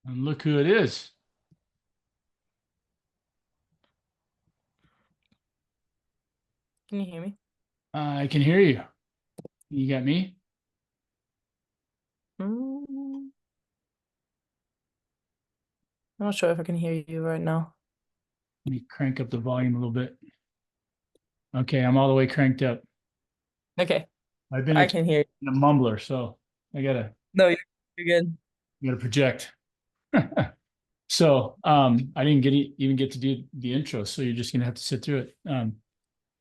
And look who it is. Can you hear me? I can hear you. You got me? Mm, I'm not sure if I can hear you right now. Let me crank up the volume a little bit. Okay, I'm all the way cranked up. Okay, I've been I can hear you. a mumbler, so I gotta No, you're good. project. So I didn't even get to do the intro, so you're just gonna have to sit through it.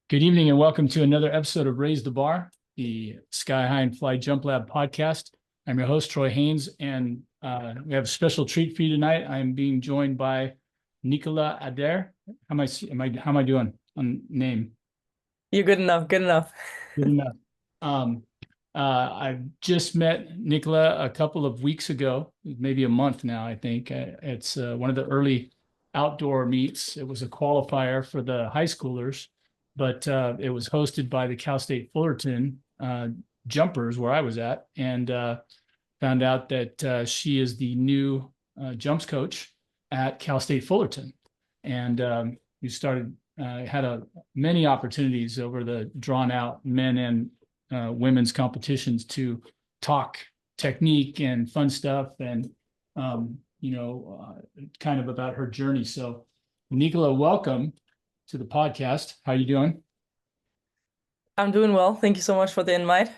Good evening and welcome to another episode of Raise the Bar, the Sky High and Fly Jump Lab podcast. I'm your host, Troy Haynes, and we have a special treat for you tonight. I'm being joined by Nicola Ader. How am I doing on name? You're good enough. Good enough. Good enough. Um, I just met Nicola a couple of weeks ago, maybe a month now, I think. It's one of the early outdoor meets. It was a qualifier for the high schoolers, but it was hosted by the Cal State Fullerton jumpers where I was at, and found out that she is the new jumps coach at Cal State Fullerton. And we started had many opportunities over the drawn out men and women's competitions to talk technique and fun stuff and kind of about her journey. So Nicola, welcome to the podcast. How are you doing? I'm doing well. Thank you so much for the invite.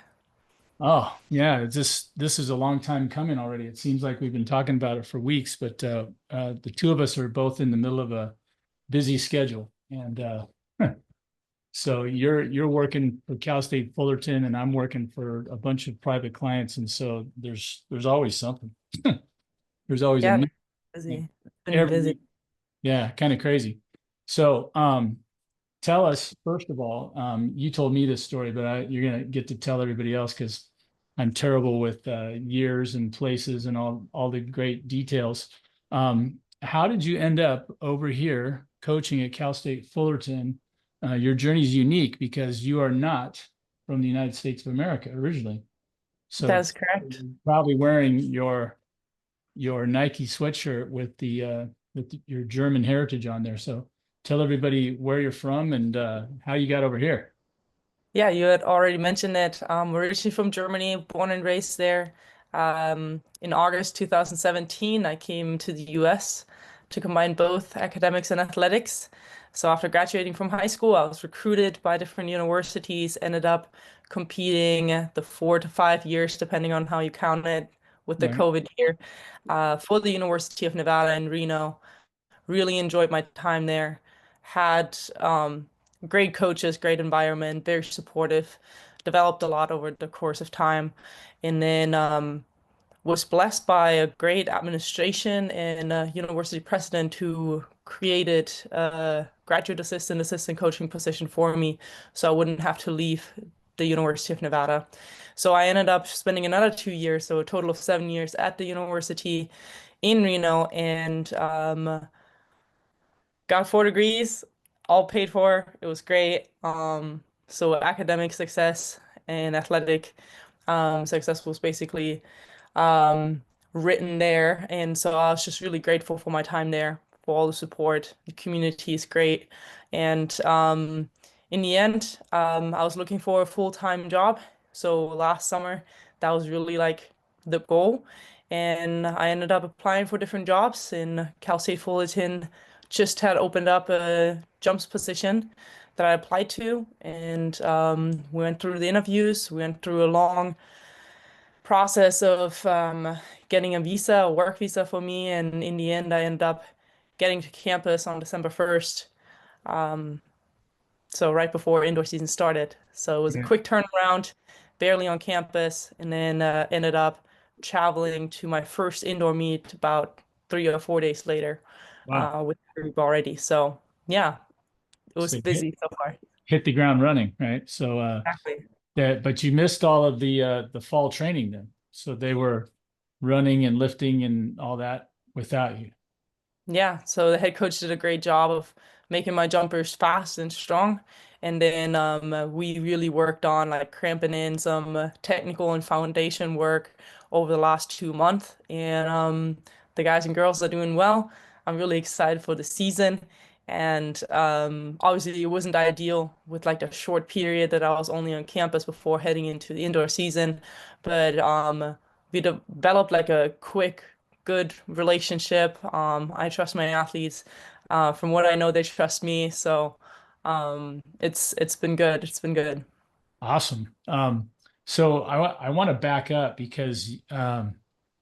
Oh, yeah, this is a long time coming already. It seems like we've been talking about it for weeks, but the two of us are both in the middle of a busy schedule. And so you're working for Cal State Fullerton, and I'm working for a bunch of private clients, and so there's always something. There's always a Yeah, new thing busy. Been every busy. week. Yeah, kind of crazy. So tell us first of all, you told me this story, but you're gonna get to tell everybody else because I'm terrible with years and places and all the great details. How did you end up over here coaching at Cal State Fullerton? Your journey is unique because you are not from the United States of America originally. That So is correct. you're probably wearing your Nike sweatshirt with your German heritage on there. So tell everybody where you're from and how you got over here. Yeah, you had already mentioned it. Originally from Germany, born and raised there. In August 2017, I came to the US to combine both academics and athletics. So after graduating from high school, I was recruited by different universities, ended up competing the 4 to 5 years, depending on how you count it, with the Right. COVID year, for the University of Nevada in Reno. Really enjoyed my time there. Had great coaches, great environment, very supportive. Developed a lot over the course of time, and then was blessed by a great administration and a university president who created a graduate assistant coaching position for me, so I wouldn't have to leave the University of Nevada. So I ended up spending another 2 years, so a total of 7 years at the university in Reno, and got 4 degrees, all paid for. It was great. So academic success and athletic success was basically um, written there. And so I was just really grateful for my time there, for all the support. The community is great. And in the end, I was looking for a full-time job. So last summer, that was really like the goal. And I ended up applying for different jobs in Cal State Fullerton. Just had opened up a jumps position that I applied to, and we went through the interviews. We went through a long process of getting a visa, a work visa for me, and in the end, I ended up getting to campus on December 1st, so right before indoor season started. So it was a Yeah. quick turnaround, barely on campus, and then ended up traveling to my first indoor meet about 3 or 4 days later Wow. with the group already. So yeah, it was So hit, busy so far. hit the ground running, right? So Exactly. but you missed all of the fall training then. So they were running and lifting and all that without you. Yeah, so the head coach did a great job of making my jumpers fast and strong. And then we really worked on like cramping in some technical and foundation work over the last 2 months. And the guys and girls are doing well. I'm really excited for the season. And obviously, it wasn't ideal with like the short period that I was only on campus before heading into the indoor season. But we developed like a quick, good relationship. I trust my athletes. From what I know, they trust me. So it's been good. It's been good. Awesome. So I want to back up because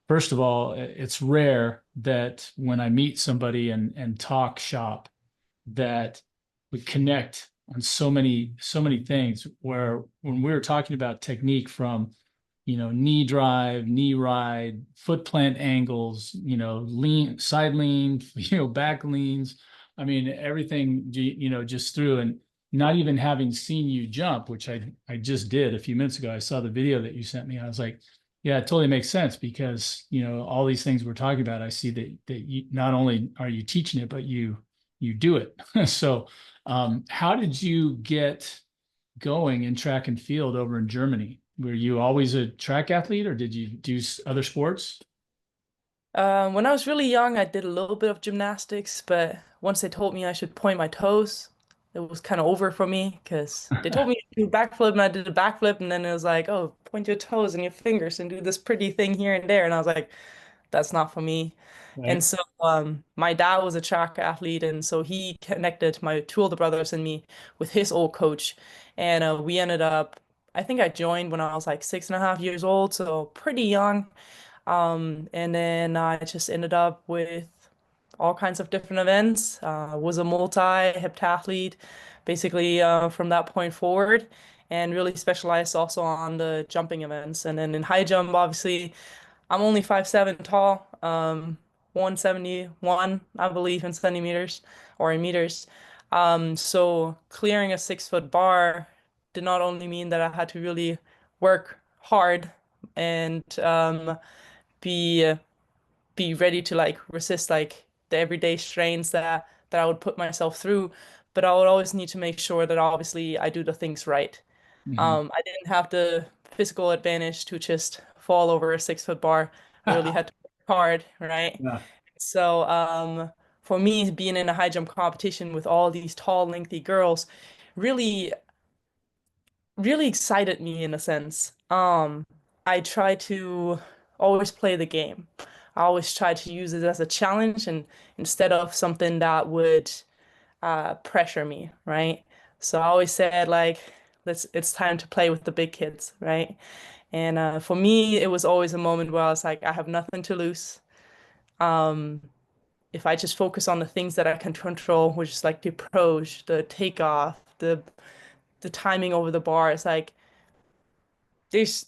first of all, it's rare that when I meet somebody and talk shop that we connect on so many things where when we were talking about technique from knee drive, knee ride, foot plant angles, lean, side lean, back leans. I mean, everything, just through and not even having seen you jump, which I just did a few minutes ago. I saw the video that you sent me. I was like, yeah, it totally makes sense because, all these things we're talking about, I see that you not only are you teaching it, but you do it. So, how did you get going in track and field over in Germany? Were you always a track athlete or did you do other sports? When I was really young, I did a little bit of gymnastics, but once they told me I should point my toes, it was kind of over for me because they told me to do a backflip and I did a backflip, and then it was like, oh, point your toes and your fingers and do this pretty thing here and there. And I was like, that's not for me. And Right. so my dad was a track athlete, and so he connected my two older brothers and me with his old coach. And we ended up, I think I joined when I was like 6.5 years old, so pretty young. And then I just ended up with all kinds of different events. Was a multi-heptathlete, basically from that point forward, and really specialized also on the jumping events. And then in high jump, obviously, I'm only 5'7" tall, 171, I believe, in centimeters or in meters. So clearing a 6 foot bar did not only mean that I had to really work hard and be be ready to like resist like the everyday strains that I would put myself through, but I would always need to make sure that obviously I do the things right. Mhm. I didn't have the physical advantage to just fall over a 6 foot bar. I really had to work hard, right? Yeah. So, for me, being in a high jump competition with all these tall, lengthy girls really, really excited me in a sense. I try to always play the game. I always try to use it as a challenge and instead of something that would pressure me, right? So I always said like, it's time to play with the big kids, right? And for me, it was always a moment where I was like, I have nothing to lose. Um, if I just focus on the things that I can control, which is like the approach, the takeoff, the timing over the bar, it's like there's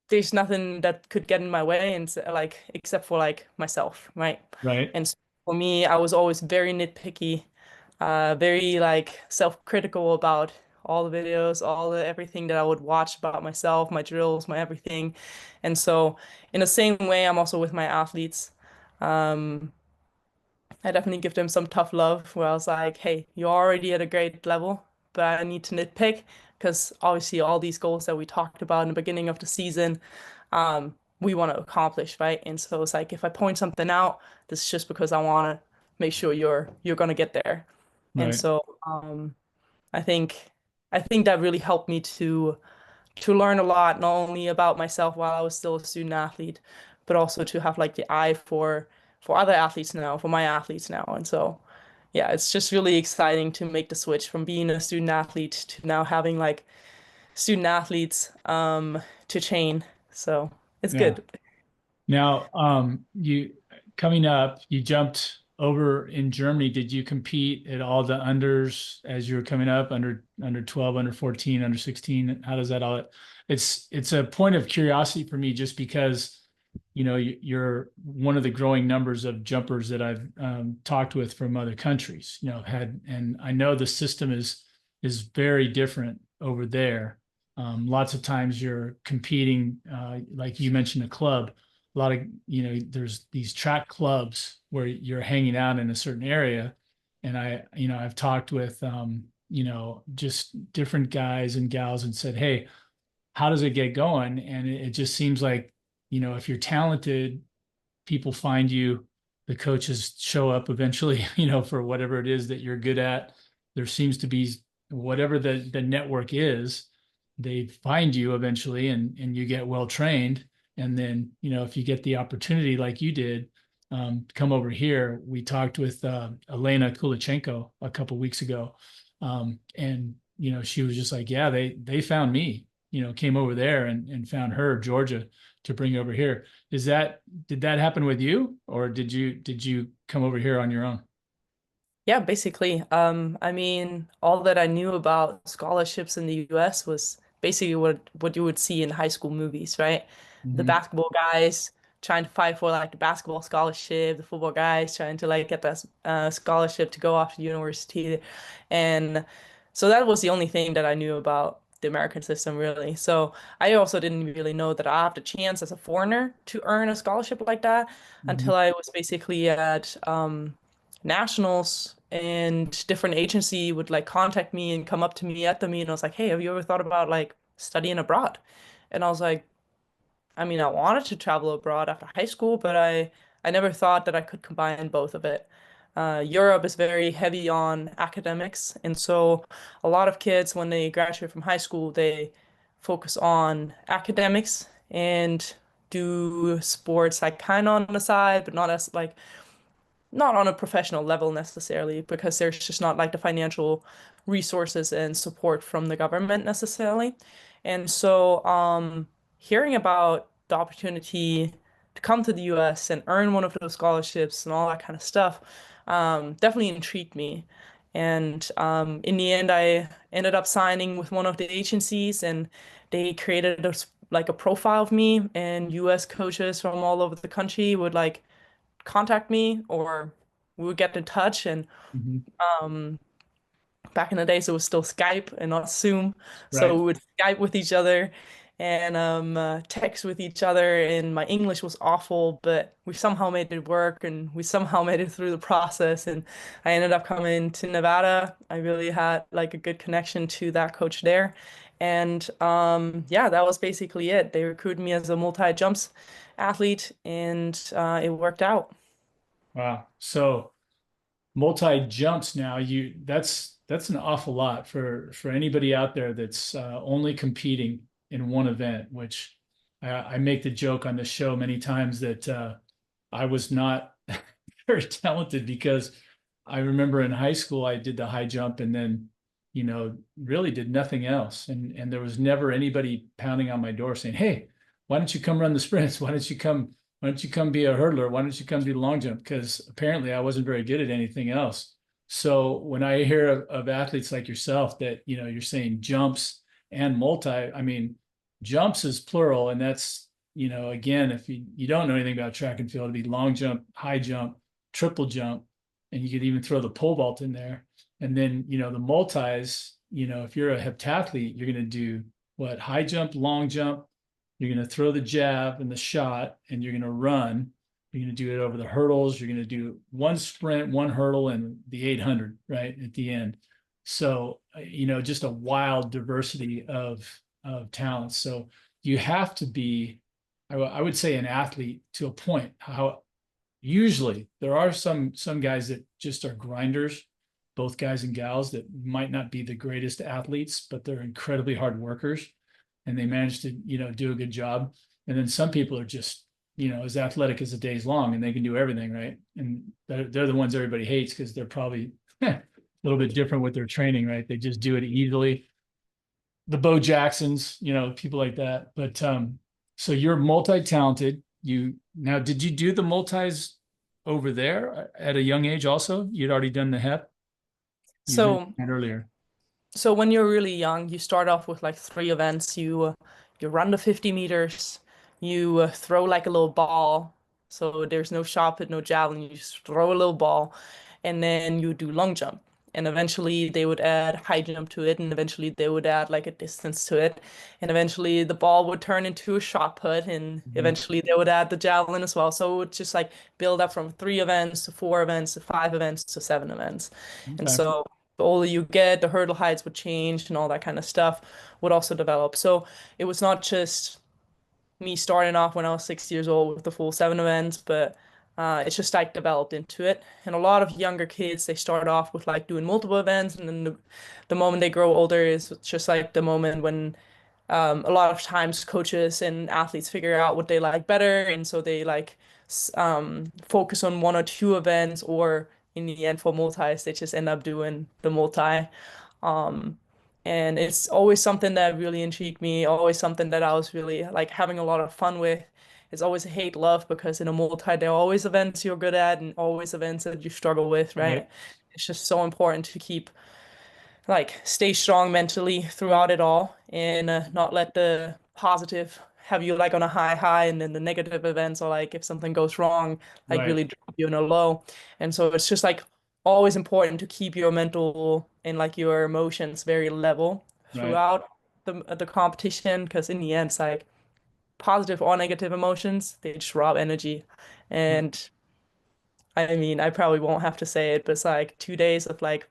there's nothing that could get in my way and like except for like myself, right? Right. And so for me, I was always very nitpicky, very like self-critical about all the videos, all the everything that I would watch about myself, my drills, my everything. And so in the same way, I'm also with my athletes. Um, I definitely give them some tough love where I was like, hey, you're already at a great level, but I need to nitpick because obviously all these goals that we talked about in the beginning of the season, we want to accomplish, right? And so it's like if I point something out, this is just because I want to make sure you're gonna get there. And Right. so I think I think that really helped me to learn a lot, not only about myself while I was still a student athlete, but also to have like the eye for other athletes now, for my athletes now. And so, yeah, it's just really exciting to make the switch from being a student athlete to now having like student athletes to train. So it's Yeah. good. Now, you coming up, you jumped over in Germany. Did you compete at all the unders as you were coming up, under 12, under 14, under 16? How does that all? It's a point of curiosity for me just because, you're one of the growing numbers of jumpers that I've talked with from other countries, and I know the system is very different over there. Lots of times you're competing, like you mentioned, a club a lot of there's these track clubs where you're hanging out in a certain area and I've talked with just different guys and gals and said, hey, how does it get going? And it just seems like if you're talented, people find you, the coaches show up eventually, for whatever it is that you're good at. There seems to be whatever the network is, they find you eventually and you get well trained. And then, if you get the opportunity like you did, come over here. We talked with Elena Kulichenko a couple weeks ago. And, she was just like, yeah, they found me, came over there and found her, Georgia, to bring over here. Did that happen with you, or did you come over here on your own? Yeah, basically. I mean, all that I knew about scholarships in the US was basically what you would see in high school movies, right? The Mm-hmm. basketball guys trying to fight for like the basketball scholarship, the football guys trying to like get that scholarship to go off to university. And so that was the only thing that I knew about the American system, really. So I also didn't really know that I have the chance as a foreigner to earn a scholarship like that Mm-hmm. until I was basically at nationals, and different agency would like contact me and come up to me at the meet and I was like, "Hey, have you ever thought about like studying abroad?" And I was like, I mean, I wanted to travel abroad after high school, but I never thought that I could combine both of it. Europe is very heavy on academics, and so a lot of kids, when they graduate from high school, they focus on academics and do sports like kind of on the side, but not on a professional level necessarily, because there's just not like the financial resources and support from the government necessarily. And so, hearing about the opportunity to come to the US and earn one of those scholarships and all that kind of stuff, definitely intrigued me. And in the end, I ended up signing with one of the agencies, and they created like a profile of me, and US coaches from all over the country would like contact me or we would get in touch. And Mm-hmm. um, back in the days, it was still Skype and not Zoom. So Right. we would Skype with each other and text with each other. And my English was awful, but we somehow made it work and we somehow made it through the process. And I ended up coming to Nevada. I really had like a good connection to that coach there. And yeah, that was basically it. They recruited me as a multi-jumps athlete, and it worked out. Wow. So multi jumps now, that's an awful lot for anybody out there that's only competing in one event, which I make the joke on the show many times that I was not very talented because I remember in high school I did the high jump and then really did nothing else, and there was never anybody pounding on my door saying, hey, why don't you come run the sprints, why don't you come be a hurdler, why don't you come do the long jump, because apparently I wasn't very good at anything else. So when I hear of athletes like yourself that you're saying jumps and multi, I mean jumps is plural, and that's again, if you don't know anything about track and field, it'd be long jump, high jump, triple jump, and you could even throw the pole vault in there. And then, the multis, if you're a heptathlete, you're going to do what? High jump, long jump. You're going to throw the jab and the shot, and you're going to run. You're going to do it over the hurdles. You're going to do one sprint, one hurdle, and the 800 right at the end. So, just a wild diversity of talents. So you have to be, I would say, an athlete to a point. How usually there are some guys that just are grinders, both guys and gals that might not be the greatest athletes, but they're incredibly hard workers and they manage to do a good job. And then some people are just as athletic as the day's long and they can do everything, right? And they're the ones everybody hates because they're probably a little bit different with their training, right? They just do it easily. The Bo Jacksons, people like that. But so you're multi-talented. Did you do the multis over there at a young age also? You'd already done the hep? You mentioned So that earlier. So when you're really young, you start off with like three events. You run the 50 meters, you throw like a little ball. So there's no shot put, no javelin. You just throw a little ball, and then you do long jump. And eventually they would add high jump to it, and eventually they would add like a distance to it, and eventually the ball would turn into a shot put, and Mhm. eventually they would add the javelin as well. So it would just like build up from three events to four events to five events to seven events. And Okay. so the older you get, the hurdle heights would change and all that kind of stuff would also develop. So it was not just me starting off when I was 6 years old with the full seven events, but it's just like developed into it. And a lot of younger kids, they start off with like doing multiple events, and then the moment they grow older is just like the moment when a lot of times coaches and athletes figure out what they like better, and so they like focus on one or two events, or in the end for multis, they just end up doing the multi. Um, and it's always something that really intrigued me, always something that I was really like having a lot of fun with. It's always a hate love because in a multi, there are always events you're good at and always events that you struggle with, Right. right? It's just so important to keep like stay strong mentally throughout it all and not let the positive have you like on a high and then the negative events or like if something goes wrong like Right. really drop you in a low. And so it's just like always important to keep your mental and like your emotions very level Right. throughout the competition, because in the end it's like positive or negative emotions, they just rob energy. And I mean, I probably won't have to say it, but it's like 2 days of like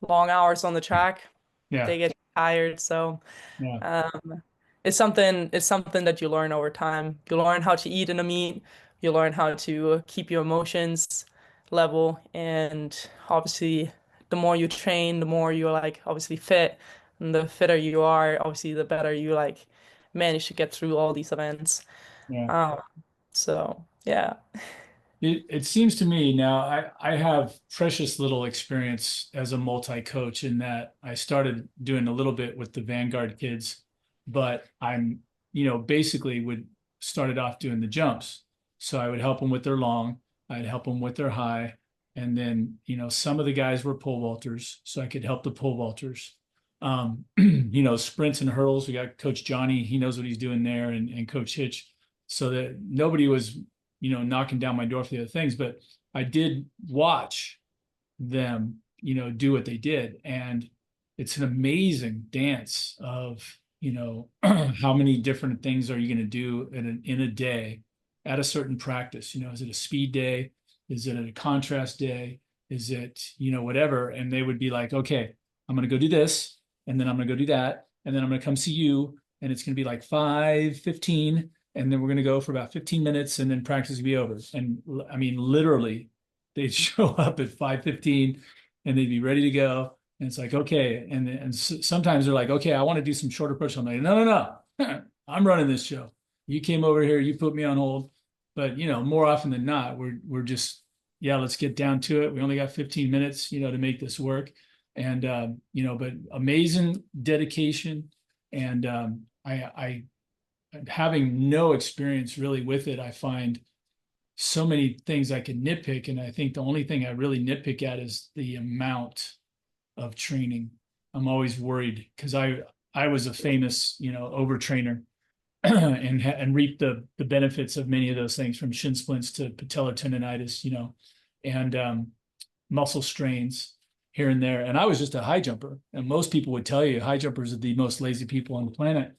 long hours on the track, Yeah. they get tired. So Yeah. um, it's something that you learn over time. You learn how to eat in a meet. You learn how to keep your emotions level. And obviously, the more you train, the more you're like obviously fit. And the fitter you are, obviously, the better you like manage to get through all these events. Yeah. Um, so yeah. It seems to me now I have precious little experience as a multi-coach in that I started doing a little bit with the Vanguard kids, but basically would started off doing the jumps. So I would help them with their long, I'd help them with their high, and then, some of the guys were pole vaulters, so I could help the pole vaulters. Sprints and hurdles, we got Coach Johnny, he knows what he's doing there, and Coach Hitch, so that nobody was knocking down my door for the other things, but I did watch them, do what they did. And it's an amazing dance of, how many different things are you going to do in a day at a certain practice? Is it a speed day? Is it a contrast day? Is it, whatever? And they would be like, okay, I'm going to go do this. And then I'm going to go do that. And then I'm going to come see you. And it's going to be like 5:15, and then we're going to go for about 15 minutes, and then practice will be over. And I mean, literally, they'd show up at 5:15 and they'd be ready to go. And it's like, okay. And sometimes they're like, okay, I want to do some shorter push. I'm like, no, no, no. I'm running this show. You came over here, you put me on hold. But more often than not, we're just, yeah, let's get down to it. We only got 15 minutes, to make this work. And but amazing dedication. And I having no experience really with it, I find so many things I can nitpick. And I think the only thing I really nitpick at is the amount of training. I'm always worried because I was a famous, overtrainer and reaped the benefits of many of those things, from shin splints to patellar tendonitis, and muscle strains here and there. And I was just a high jumper. And most people would tell you high jumpers are the most lazy people on the planet,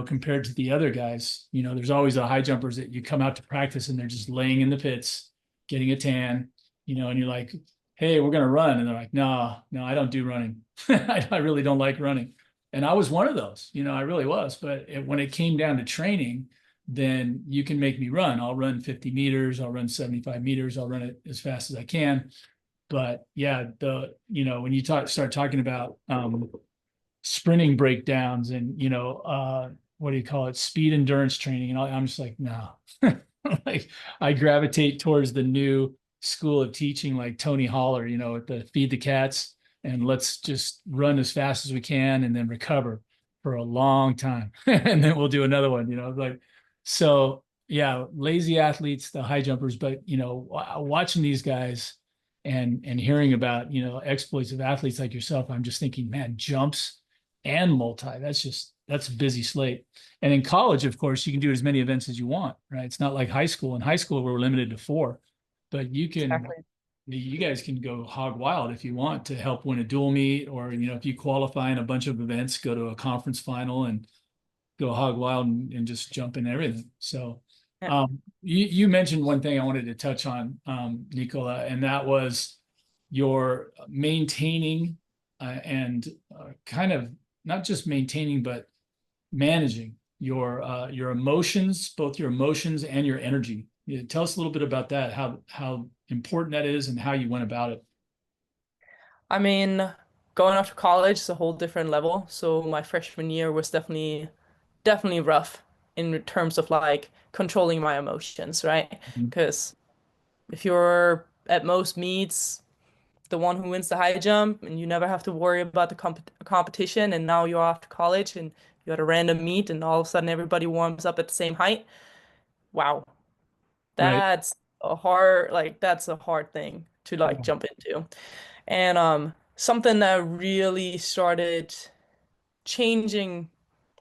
compared to the other guys. There's always the high jumpers that you come out to practice and they're just laying in the pits, getting a tan, and you're like, hey, we're going to run. And they're like, no, no, I don't do running. I really don't like running. And I was one of those, I really was. But when it came down to training, then you can make me run. I'll run 50 meters. I'll run 75 meters. I'll run it as fast as I can. But yeah, when you start talking about sprinting breakdowns and what do you call it, speed endurance training, and I'm just like, no. Like, I gravitate towards the new school of teaching, like Tony Holler, at the Feed the Cats, and let's just run as fast as we can and then recover for a long time and then we'll do another one, like. So yeah, lazy athletes, the high jumpers. But watching these guys and hearing about exploits of athletes like yourself, I'm just thinking, man, jumps and multi, that's a busy slate. And in college, of course, you can do as many events as you want, right? It's not like high school. In high school, we're limited to 4, but Exactly. you guys can go hog wild if you want to help win a dual meet, or if you qualify in a bunch of events, go to a conference final and go hog wild and just jump in everything. So Yeah. you mentioned one thing I wanted to touch on, Nicola, and that was your maintaining and kind of not just maintaining, but managing your emotions, both your emotions and your energy. Yeah, tell us a little bit about that, how important that is and how you went about it. I mean, going off to college is a whole different level. So my freshman year was definitely rough in terms of like controlling my emotions, right? Mhm. Because if you're at most meets the one who wins the high jump and you never have to worry about the competition, and now you're off to college and you're at a random meet and all of a sudden everybody warms up at the same height. Wow, Right. that's a hard thing to like Yeah. jump into. And something that really started changing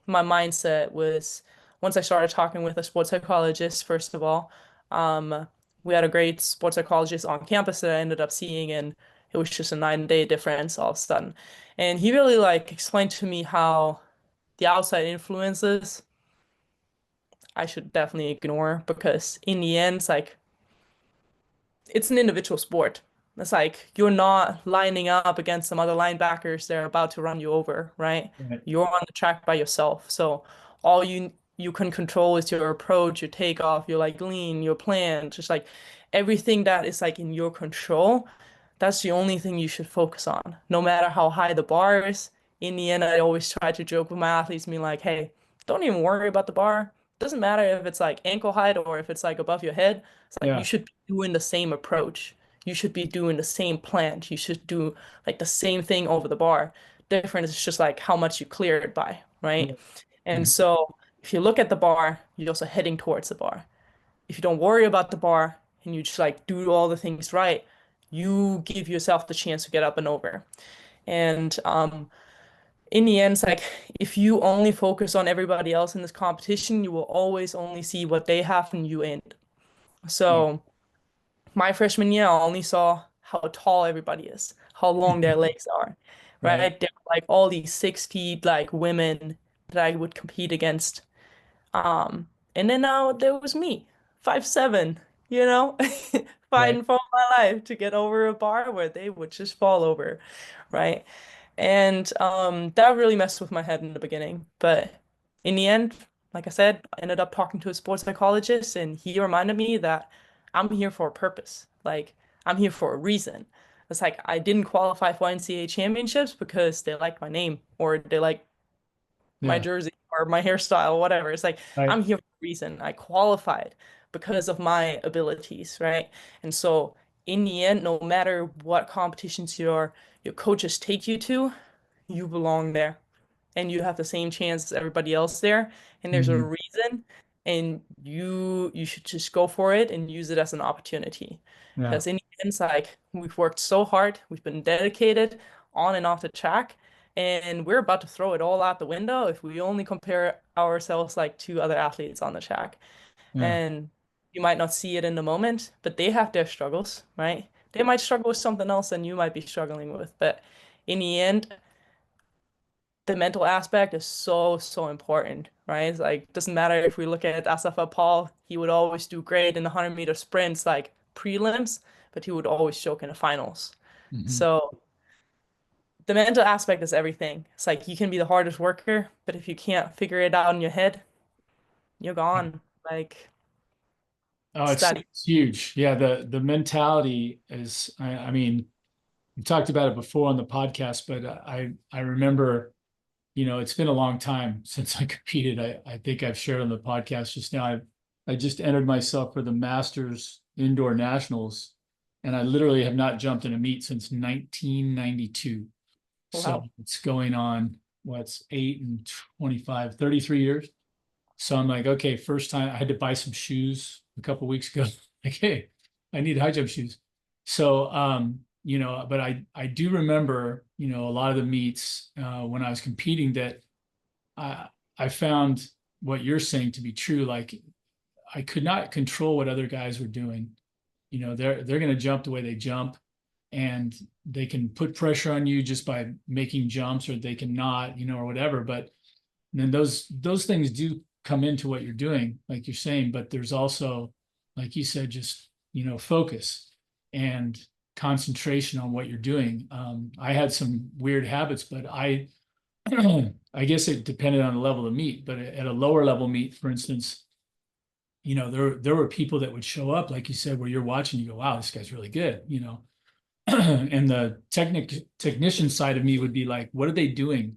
my mindset was once I started talking with a sports psychologist, first of all. Um, we had a great sports psychologist on campus that I ended up seeing, and it was just a 9 day difference all of a sudden. And he really like explained to me how the outside influences I should definitely ignore because in the end, it's an individual sport. It's like you're not lining up against some other linebackers that are about to run you over, right? Right. You're on the track by yourself. So all you can control is your approach, your takeoff, your like lean, your plan, just like everything that is like in your control. That's the only thing you should focus on. No matter how high the bar is. In the end, I always try to joke with my athletes, being like, hey, don't even worry about the bar. Doesn't matter if it's like ankle height or if it's like above your head. It's like you Yeah. should be doing the same approach. You should be doing the same plant. You should do like the same thing over the bar. Different is just like how much you clear it by, right? Right. And Mhm. so if you look at the bar, you're also heading towards the bar. If you don't worry about the bar and you just like do all the things right, you give yourself the chance to get up and over. And in the end, it's like if you only focus on everybody else in this competition, you will always only see what they have and you ain't. Yeah. So my freshman year, I only saw how tall everybody is, how long their legs are, Right. right? There are like all these 6 feet like women that I would compete against. And then now there was me, 5'7", you know, Right. fighting for my life to get over a bar where they would just fall over, right? And that really messed with my head in the beginning. But in the end, like I said, I ended up talking to a sports psychologist, and he reminded me that I'm here for a purpose. Like, I'm here for a reason. It's like I didn't qualify for NCAA championships because they liked my name or they like my Yeah. jersey or my hairstyle, whatever. It's like Right. I'm here for a reason. I qualified because of my abilities, right? And so in the end, no matter what competitions your coaches take you to, you belong there and you have the same chance as everybody else there. And there's a Mhm. reason, and you should just go for it and use it as an opportunity. Yeah. Because in the end, it's like we've worked so hard, we've been dedicated on and off the track, and we're about to throw it all out the window if we only compare ourselves like to other athletes on the track. Yeah. And you might not see it in the moment, but they have their struggles, right? They might struggle with something else than you might be struggling with, but in the end, the mental aspect is so important, right? It's like doesn't matter if we look at Asafa Paul, he would always do great in the 100-meter sprints like prelims, but he would always choke in the finals. Mhm. So the mental aspect is everything. It's like you can be the hardest worker, but if you can't figure it out in your head, you're gone. Like Oh, study. it's huge. Yeah, the mentality is, I mean, we talked about it before on the podcast, but I remember, it's been a long time since I competed. I think I've shared on the podcast just now. I just entered myself for the Masters Indoor Nationals, and I literally have not jumped in a meet since 1992. So Wow. it's going on, what's 8 and 25, 33 years. So I'm like, okay, first time I had to buy some shoes a couple weeks ago. Like, hey, I need high jump shoes. So, but I do remember, a lot of the meets when I was competing that I I found what you're saying to be true. Like I could not control what other guys were doing. They're going to jump the way they jump, and they can put pressure on you just by making jumps, or they can not, or whatever. But then those things do come into what you're doing, like you're saying, but there's also, like you said, just focus and concentration on what you're doing. I had some weird habits, but I guess it depended on the level of meet. But at a lower level meet, for instance, there were people that would show up, like you said, where you're watching, you go, wow, this guy's really good. And the technician side of me would be like, what are they doing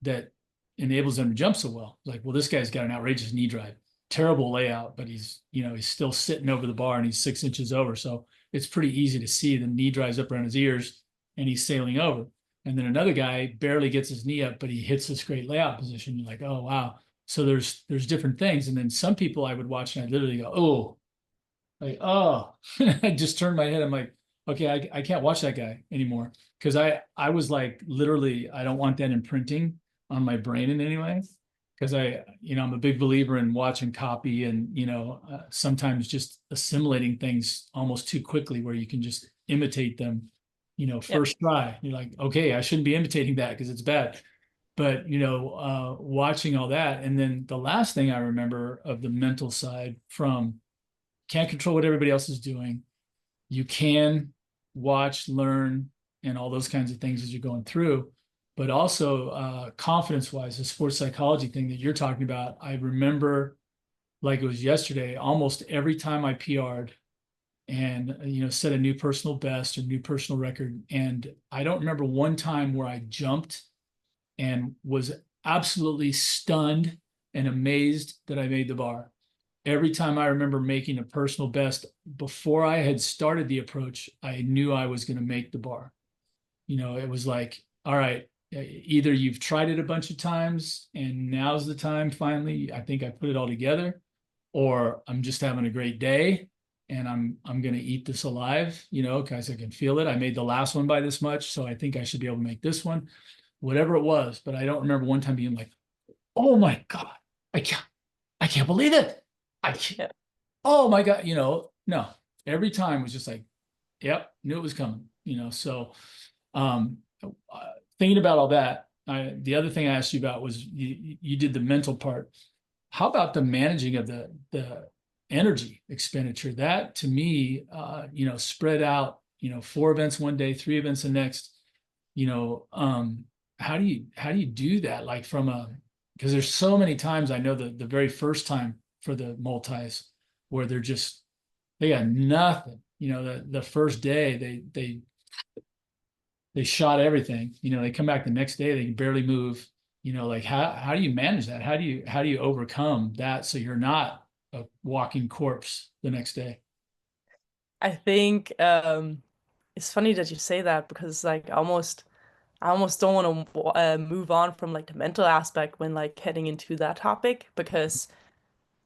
that enables them to jump so well? Like, well, this guy's got an outrageous knee drive, terrible layout, but he's still sitting over the bar and he's 6 inches over. So it's pretty easy to see the knee drives up around his ears and he's sailing over. And then another guy barely gets his knee up, but he hits this great layout position. You're like, oh wow. So there's different things. And then some people I would watch and I literally go, oh, like, oh, I just turned my head. I'm like, okay, I can't watch that guy anymore. Cause I was like, literally, I don't want that imprinting on my brain in any way. Cause I'm a big believer in watching copy and, sometimes just assimilating things almost too quickly where you can just imitate them, Yeah. first try. You're like, okay, I shouldn't be imitating that because it's bad. But, watching all that. And then the last thing I remember of the mental side from can't control what everybody else is doing. You can watch, learn, and all those kinds of things as you're going through. But also, confidence wise, the sports psychology thing that you're talking about, I remember like it was yesterday, almost every time I PR'd and, set a new personal best or new personal record. And I don't remember one time where I jumped and was absolutely stunned and amazed that I made the bar. Every time I remember making a personal best, before I had started the approach, I knew I was going to make the bar. It was like, all right, either you've tried it a bunch of times and now's the time finally, I think I put it all together, or I'm just having a great day and I'm going to eat this alive, because I can feel it. I made the last one by this much, so I think I should be able to make this one, whatever it was. But I don't remember one time being like, oh my God, I can't, I can't believe it. I can't, Yeah. oh my God, no. Every time was just like, yep, knew it was coming, So um thinking about all that, the other thing I asked you about was you did the mental part. How about the managing of the energy expenditure? That to me, spread out, 4 events one day, 3 events the next, you know, um, how do you do that? Like because there's so many times I know the very first time for the multis where they got nothing. The first day they shot everything. They come back the next day, they can barely move. Like how do you manage that? How do you overcome that so you're not a walking corpse the next day? I think it's funny that you say that because like I almost don't want to move on from like the mental aspect when like heading into that topic because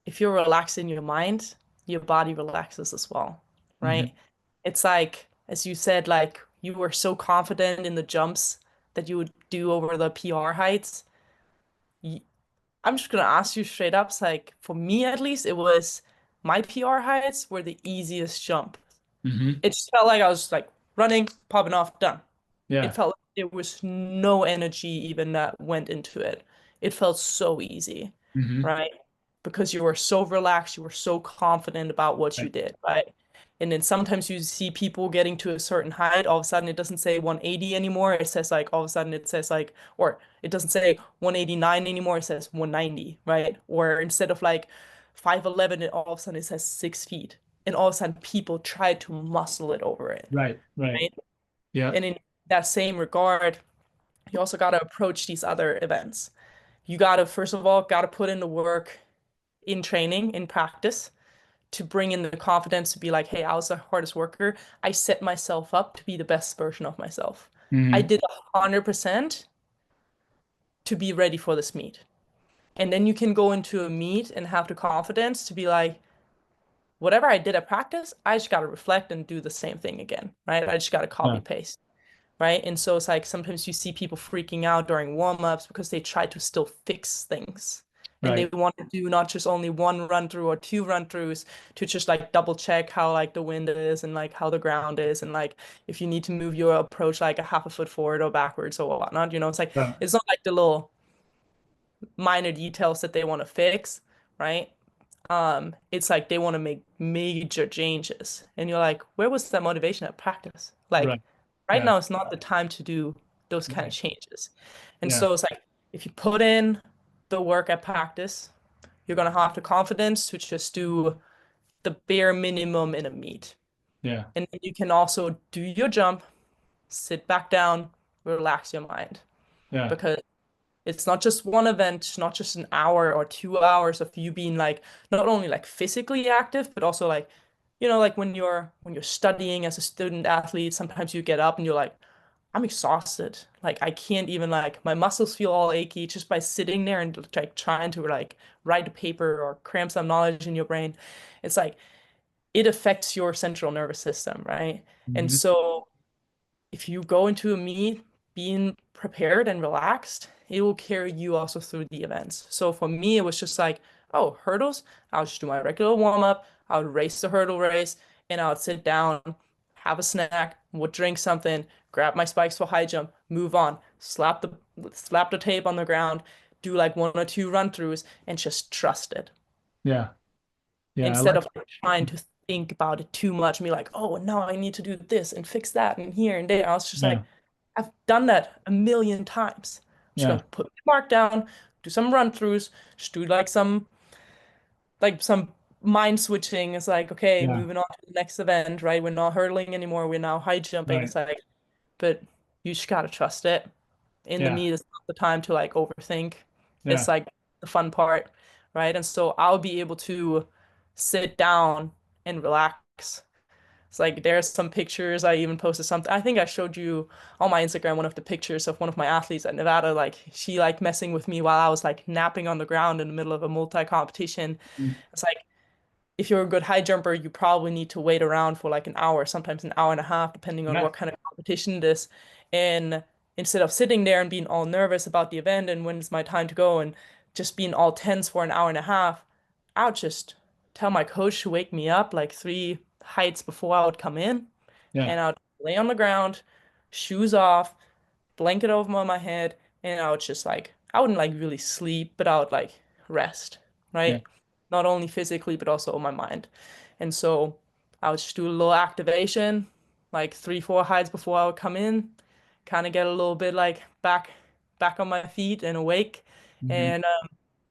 if you're relaxed in your mind, your body relaxes as well, Hmm. right? It's like as you said, like you were so confident in the jumps that you would do over the PR heights. Y- I'm just gonna ask you straight up, it's like for me at least, it was my PR heights were the easiest jump. Hmm. It just felt like I was like running, popping off, done. It Yeah. felt like there was no energy even that went into it. It felt so easy, Hmm. right? Because you were so relaxed, you were so confident about what you Right. did, right? And then sometimes you see people getting to a certain height, all of a sudden it doesn't say 180 anymore. It says like all of a sudden it says like, or it doesn't say 189 anymore, it says 190, right? Or instead of like 5'11, it all of a sudden it says 6 feet. And all of a sudden people try to muscle it over it, Right. Right. right? Yeah. And in that same regard, you also got to approach these other events. You got to, first of all, got to put in the work in training, in practice, to bring in the confidence to be like, hey, I was the hardest worker. I set myself up to be the best version of myself. I Hmm. did 100% to be ready for this meet. And then you can go into a meet and have the confidence to be like, whatever I did at practice, I just got to reflect and do the same thing again, right? I just got to copy Yeah. paste. Right? And so it's like sometimes you see people freaking out during warm-ups because they try to still fix things. And they Right. want to do not just only one run through or two run throughs to just like double check how like the wind is and like how the ground is and like if you need to move your approach like a half a foot forward or backwards or whatnot. It's like Yeah. it's not like the little minor details that they want to fix, right? It's like they want to make major changes. And you're like, where was that motivation at practice? Like Right. right Yeah. now is not the time to do those kind of Right. changes. And Yeah. so it's like if you put in the work at practice, you're gonna have the confidence to just do the bare minimum in a meet. Yeah. And then you can also do your jump, sit back down, relax your mind. Yeah. Because it's not just one event, it's not just an hour or 2 hours of you being like not only like physically active, but also like, like when you're studying as a student athlete, sometimes you get up and you're like, I'm exhausted. Like I can't even like my muscles feel all achy just by sitting there and like trying to like write a paper or cram some knowledge in your brain. It's like it affects your central nervous system, right? And Hmm. so if you go into a meet being prepared and relaxed, it will carry you also through the events. So for me, it was just like, oh, hurdles, I'll just do my regular warm up. I would race the hurdle race and I would sit down, have a snack, would drink something, grab my spikes for high jump, move on, slap the tape on the ground, do like one or two run throughs and just trust it Yeah. Yeah. I instead like, of like, trying to think about it too much and be like, oh, no, I need to do this and fix that and here and there. I was just yeah. like, I've done that a million times. I'm just Yeah. gonna put my mark down, do some run throughs, just do like some mind switching. It's like, okay, Yeah. moving on to the next event, right? We're not hurdling anymore, we're now high jumping. Right. It's like, but you just gotta trust it. In the Yeah. meet is not the time to like overthink. Yeah. It's like the fun part, right? And so I'll be able to sit down and relax. It's like there's some pictures I even posted something. I think I showed you on my Instagram one of the pictures of one of my athletes at Nevada. Like she like messing with me while I was like napping on the ground in the middle of a multi-competition. Mm. It's like if you're a good high jumper, you probably need to wait around for like an hour, sometimes an hour and a half, depending on Yeah. what kind of competition it is. And instead of sitting there and being all nervous about the event and when it's my time to go and just being all tense for an hour and a half, I would just tell my coach to wake me up like three heights before I would come in, Yeah. and I would lay on the ground, shoes off, blanket over my head, and I would just like I wouldn't like really sleep, but I would like rest, Yeah. right? Not only physically, but also my mind. And so I would just do a little activation, like three, four hides before I would come in, kind of get a little bit like back on my feet and awake, Hmm. and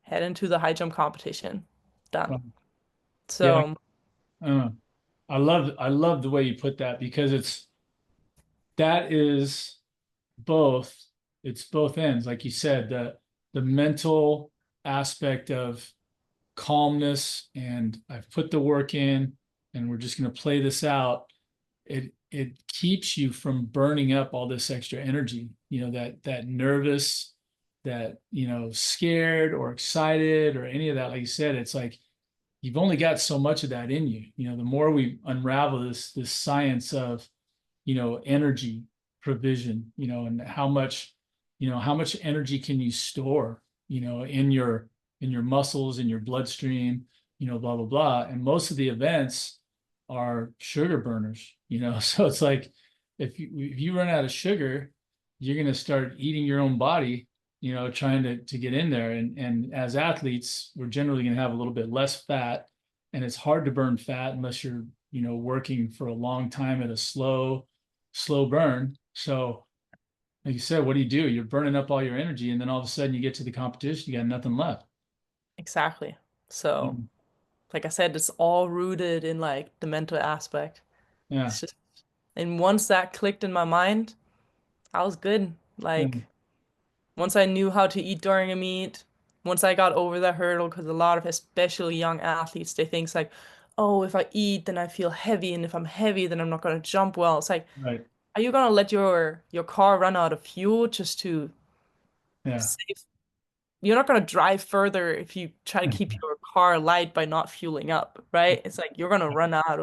head into the high jump competition. Done. Yeah. So Uh, I love the way you put that because that is both, it's both ends. Like you said, the mental aspect of calmness and I've put the work in and we're just going to play this out. It keeps you from burning up all this extra energy, that nervous, that, scared or excited or any of that. Like you said, it's like you've only got so much of that in you. The more we unravel this science of, energy provision, and how much energy can you store, in your muscles, in your bloodstream, blah, blah, blah. And most of the events are sugar burners, so it's like if you run out of sugar, you're going to start eating your own body, trying to get in there. And as athletes, we're generally going to have a little bit less fat, and it's hard to burn fat unless you're, working for a long time at a slow burn. So, like you said, what do? You're burning up all your energy, and then all of a sudden you get to the competition, you got nothing left. exactly. So Mhm. like I said, it's all rooted in like the mental aspect. Yeah, It's just, and once that clicked in my mind, I was good. yeah, Like once I knew how to eat during a meet, once I got over that hurdle, because a lot of especially young athletes, they think it's like, oh, if I eat, then I feel heavy, and if I'm heavy, then I'm not gonna jump well. It's like, right. are you gonna let your car run out of fuel just to Yeah, save? You're not gonna drive further if you try to keep your car light by not fueling up, right? It's like you're gonna run out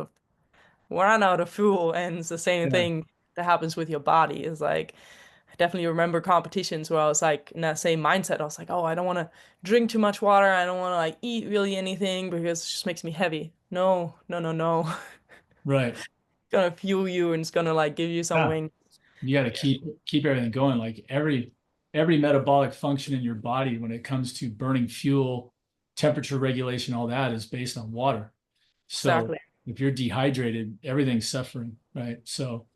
of fuel, and it's the same yeah, thing that happens with your body. Is like I definitely remember competitions where I was like in that same mindset. I was like, oh, I don't want to drink too much water. I don't want to like eat really anything because it just makes me heavy. No, no, no, no. right. It's gonna fuel you and it's gonna like give you some Yeah, wings. you got to Yeah, keep everything going. Like every metabolic function in your body, when it comes to burning fuel, temperature regulation, all that is based on water. So exactly. if you're dehydrated, everything's suffering, right? So,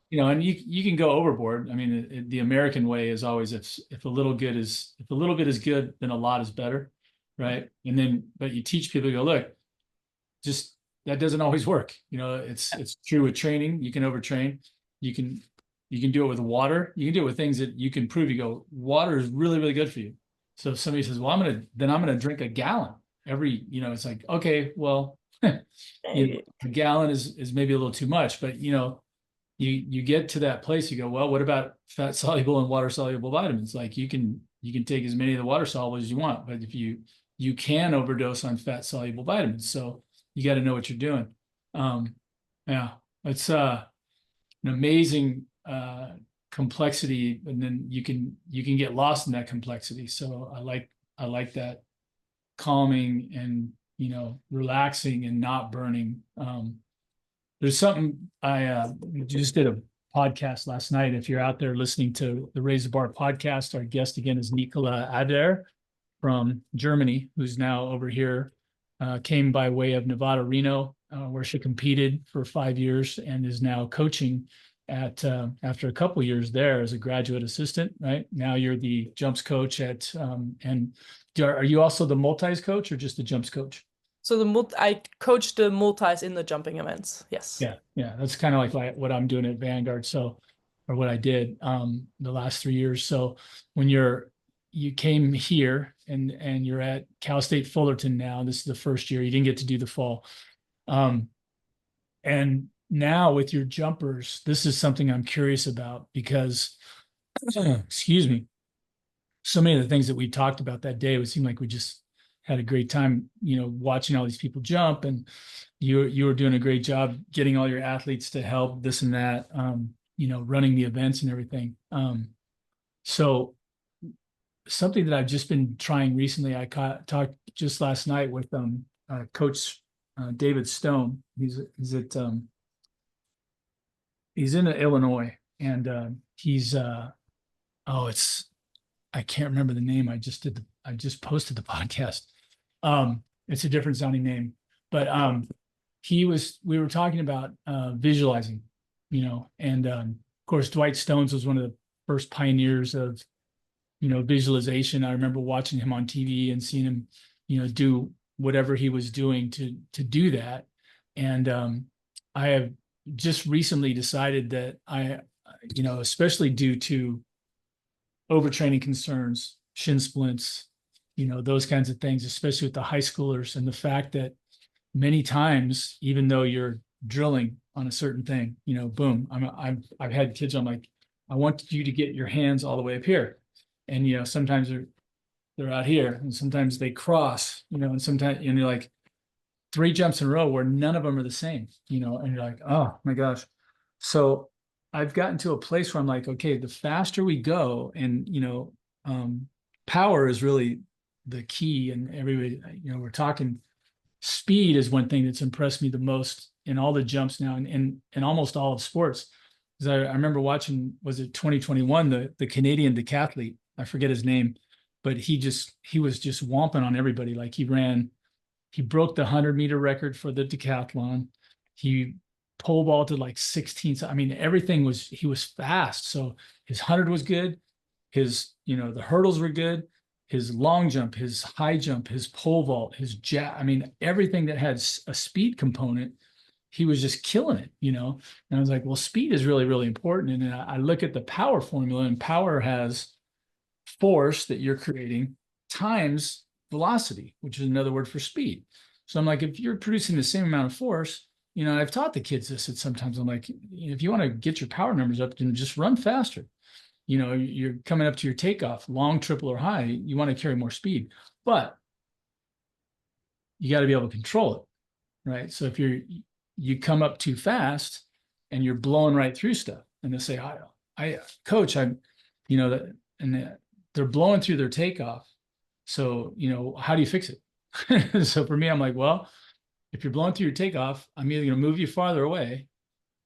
Yeah, and you can go overboard. I mean, the American way is always if a little bit is good, then a lot is better. right? And then, but you teach people to go, look, just that doesn't always work. It's true with training. You can overtrain. You can you can do it with water. You can do it with things that you can prove. You go, water is really, really good for you. So if somebody says, well, I'm gonna drink a gallon every, it's like, okay, well, a gallon is maybe a little too much, but you get to that place, you go, well, what about fat soluble and water soluble vitamins? Like you can take as many of the water soluble as you want, but if you can overdose on fat soluble vitamins. So you got to know what you're doing. Yeah, it's an amazing complexity, and then you can get lost in that complexity. So I like that calming and relaxing and not burning. There's something I just did a podcast last night. If you're out there listening to the Raise the Bar podcast, our guest again is Nicola Ader from Germany, who's now over here, came by way of Nevada Reno, where she competed for 5 years and is now coaching at after a couple of years there as a graduate assistant. Right now, you're the jumps coach and are you also the multis coach or just the jumps coach? So I coach the multis in the jumping events. Yes. Yeah, that's kind of like what I'm doing at Vanguard. So, or what I did the last 3 years. So when you came here and you're at Cal State Fullerton now, this is the first year. You didn't get to do the fall. And now with your jumpers, this is something I'm curious about because, excuse me, so many of the things that we talked about that day, it would seem like we just had a great time, watching all these people jump, and you were doing a great job getting all your athletes to help this and that, running the events and everything. So something that I've just been trying recently, I talked just last night with Coach David Stone. He's in Illinois, and I can't remember the name. I just posted the podcast. It's a different sounding name, but we were talking about visualizing, and of course Dwight Stones was one of the first pioneers of visualization. I remember watching him on TV and seeing him do whatever he was doing to do that. And I have just recently decided that especially due to overtraining concerns, shin splints, those kinds of things, especially with the high schoolers, and the fact that many times, even though you're drilling on a certain thing, boom, I've had kids, I'm like, I want you to get your hands all the way up here. And, sometimes they're out here, and sometimes they cross, and sometimes, you're like 3 jumps in a row where none of them are the same, and you're like, oh my gosh. So I've gotten to a place where I'm like, okay, the faster we go, and, power is really the key. And everybody, we're talking speed is one thing that's impressed me the most in all the jumps now, and in almost all of sports. Because I remember watching, was it 2021, the Canadian decathlete, I forget his name, but he was just whomping on everybody. Like he broke the 100-meter record for the decathlon. He pole vaulted like 16. I mean, he was fast. So his 100 was good. His, the hurdles were good. His long jump, his high jump, his pole vault, his jab. I mean, everything that had a speed component, he was just killing it, And I was like, well, speed is really, really important. And then I look at the power formula, and power has force that you're creating times velocity, which is another word for speed. So I'm like, if you're producing the same amount of force, I've taught the kids this, that sometimes I'm like, if you want to get your power numbers up, then just run faster. You're coming up to your takeoff, long, triple, or high, you want to carry more speed, but you got to be able to control it, right? So if you come up too fast and you're blowing right through stuff, and they say, I coach, they're blowing through their takeoff. So, how do you fix it? So for me, I'm like, well, if you're blowing through your takeoff, I'm either going to move you farther away,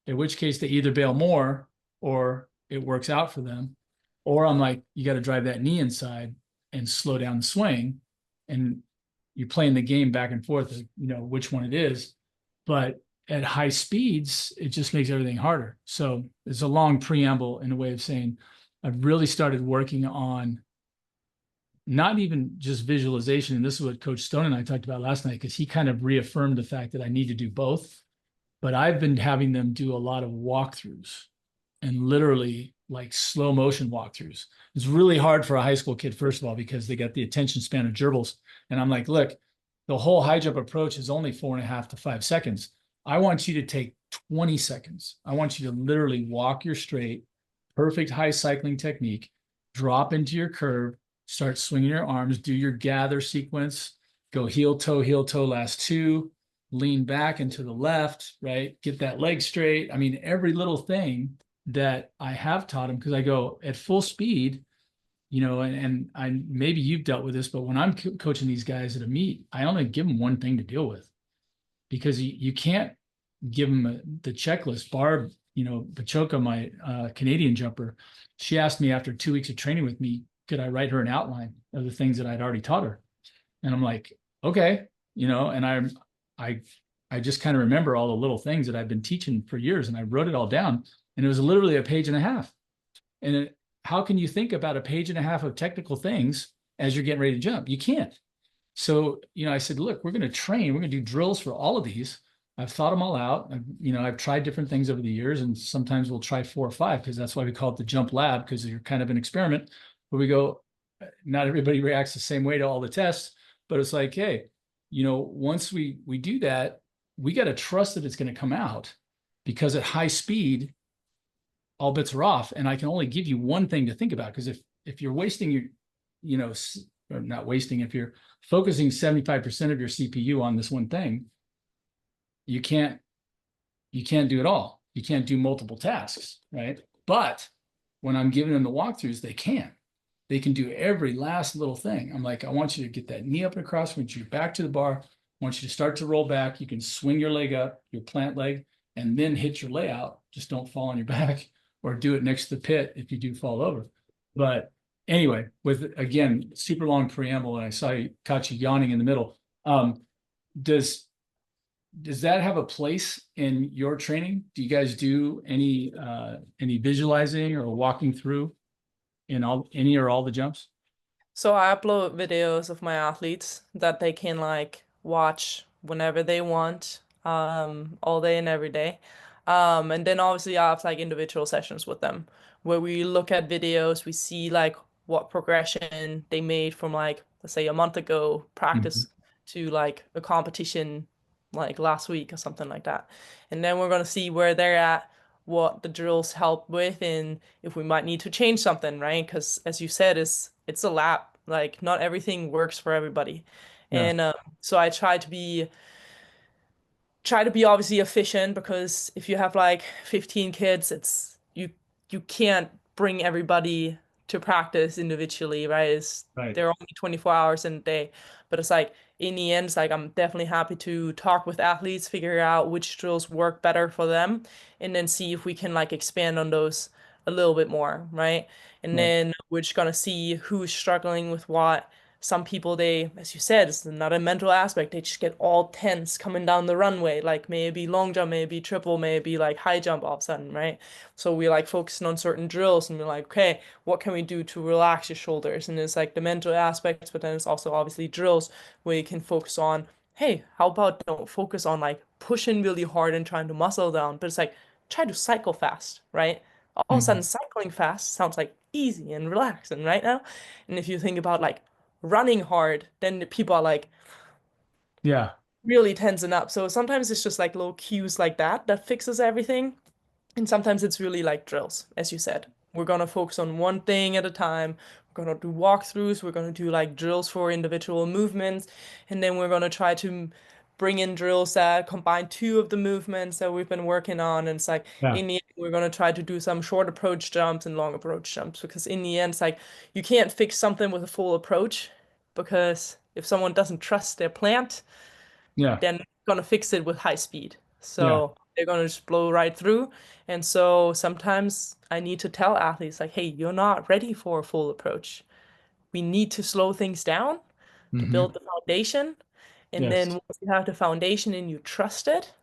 in which case they either bail more or it works out for them. Or I'm like, you got to drive that knee inside and slow down the swing. And you're playing the game back and forth, which one it is. But at high speeds, it just makes everything harder. So it's a long preamble in a way of saying, I've really started working on not even just visualization. And this is what Coach Stone and I talked about last night, because he kind of reaffirmed the fact that I need to do both. But I've been having them do a lot of walkthroughs and literally like slow motion walkthroughs. It's really hard for a high school kid, first of all, because they got the attention span of gerbils. And I'm like, look, the whole high jump approach is only 4.5 to 5 seconds. I want you to take 20 seconds. I want you to literally walk your straight, perfect high cycling technique, drop into your curve, start swinging your arms, do your gather sequence, go heel toe, last two, lean back into the left, right? Get that leg straight. I mean, every little thing that I have taught him, because I go at full speed, and I maybe you've dealt with this, but when I'm coaching these guys at a meet, I only give them one thing to deal with, because you can't give them the checklist. Barb, Pachoka, my Canadian jumper, she asked me after 2 weeks of training with me, could I write her an outline of the things that I'd already taught her? And I'm like, okay, and I I just kind of remember all the little things that I've been teaching for years, and I wrote it all down, and it was literally a page and a half. And how can you think about a page and a half of technical things as you're getting ready to jump? You can't. So, I said, look, we're going to train, we're going to do drills for all of these. I've thought them all out. I've tried different things over the years, and sometimes we'll try 4 or 5, because that's why we call it the jump lab, because you're kind of an experiment where we go, not everybody reacts the same way to all the tests, but it's like, hey, once we do that, we got to trust that it's going to come out, because at high speed, all bets are off. And I can only give you one thing to think about, because if you're wasting your, or not wasting, if you're focusing 75% of your CPU on this one thing, you can't do it all. You can't do multiple tasks, right? But when I'm giving them the walkthroughs, they can. They can do every last little thing. I'm like, I want you to get that knee up and across, I want you back to the bar, I want you to start to roll back. You can swing your leg up, your plant leg, and then hit your layout. Just don't fall on your back, or do it next to the pit if you do fall over. But anyway, with, again, super long preamble, and I saw you caught you yawning in the middle. Does that have a place in your training? Do you guys do any visualizing or walking through in any or all the jumps? So I upload videos of my athletes that they can like watch whenever they want, all day and every day. And then obviously I have like individual sessions with them where we look at videos, we see like what progression they made from like, let's say a month ago Mhm. practice to like a competition like last week or something like that. And then we're gonna see where they're at, what the drills help with, and if we might need to change something, right? Because as you said, it's a lab. Like not everything works for everybody, Yeah. and so I try to be obviously efficient, because if you have like 15 kids, you can't bring everybody to practice individually, right? Right. They're only 24 hours in a day. But it's like in the end, it's like I'm definitely happy to talk with athletes, figure out which drills work better for them, and then see if we can like expand on those a little bit more, right? And Right. then we're just gonna see who's struggling with what. Some people, they, as you said, it's not a mental aspect. They just get all tense coming down the runway, like maybe long jump, maybe triple, maybe like high jump all of a sudden, right? So we like focusing on certain drills, and we're like, okay, what can we do to relax your shoulders? And it's like the mental aspects, but then it's also obviously drills where you can focus on, hey, how about don't focus on like pushing really hard and trying to muscle down, but it's like try to cycle fast, right? All of a Mhm. sudden, cycling fast sounds like easy and relaxing right now. And if you think about like running hard, then people are like Yeah. really tensing up. So sometimes it's just like little cues like that that fixes everything. And sometimes it's really like drills, as you said. We're gonna focus on one thing at a time. We're gonna do walkthroughs. We're gonna do like drills for individual movements. And then we're gonna try to bring in drills that combine two of the movements that we've been working on. And it's like Yeah. in the end, we're gonna try to do some short approach jumps and long approach jumps, because in the end, it's like you can't fix something with a full approach, because if someone doesn't trust their plant, Yeah. they're not gonna fix it with high speed. Yeah. So they're gonna just blow right through. And so sometimes I need to tell athletes like, hey, you're not ready for a full approach. We need to slow things down to Hmm. build the foundation. And then Yes. once you have the foundation and you trust it,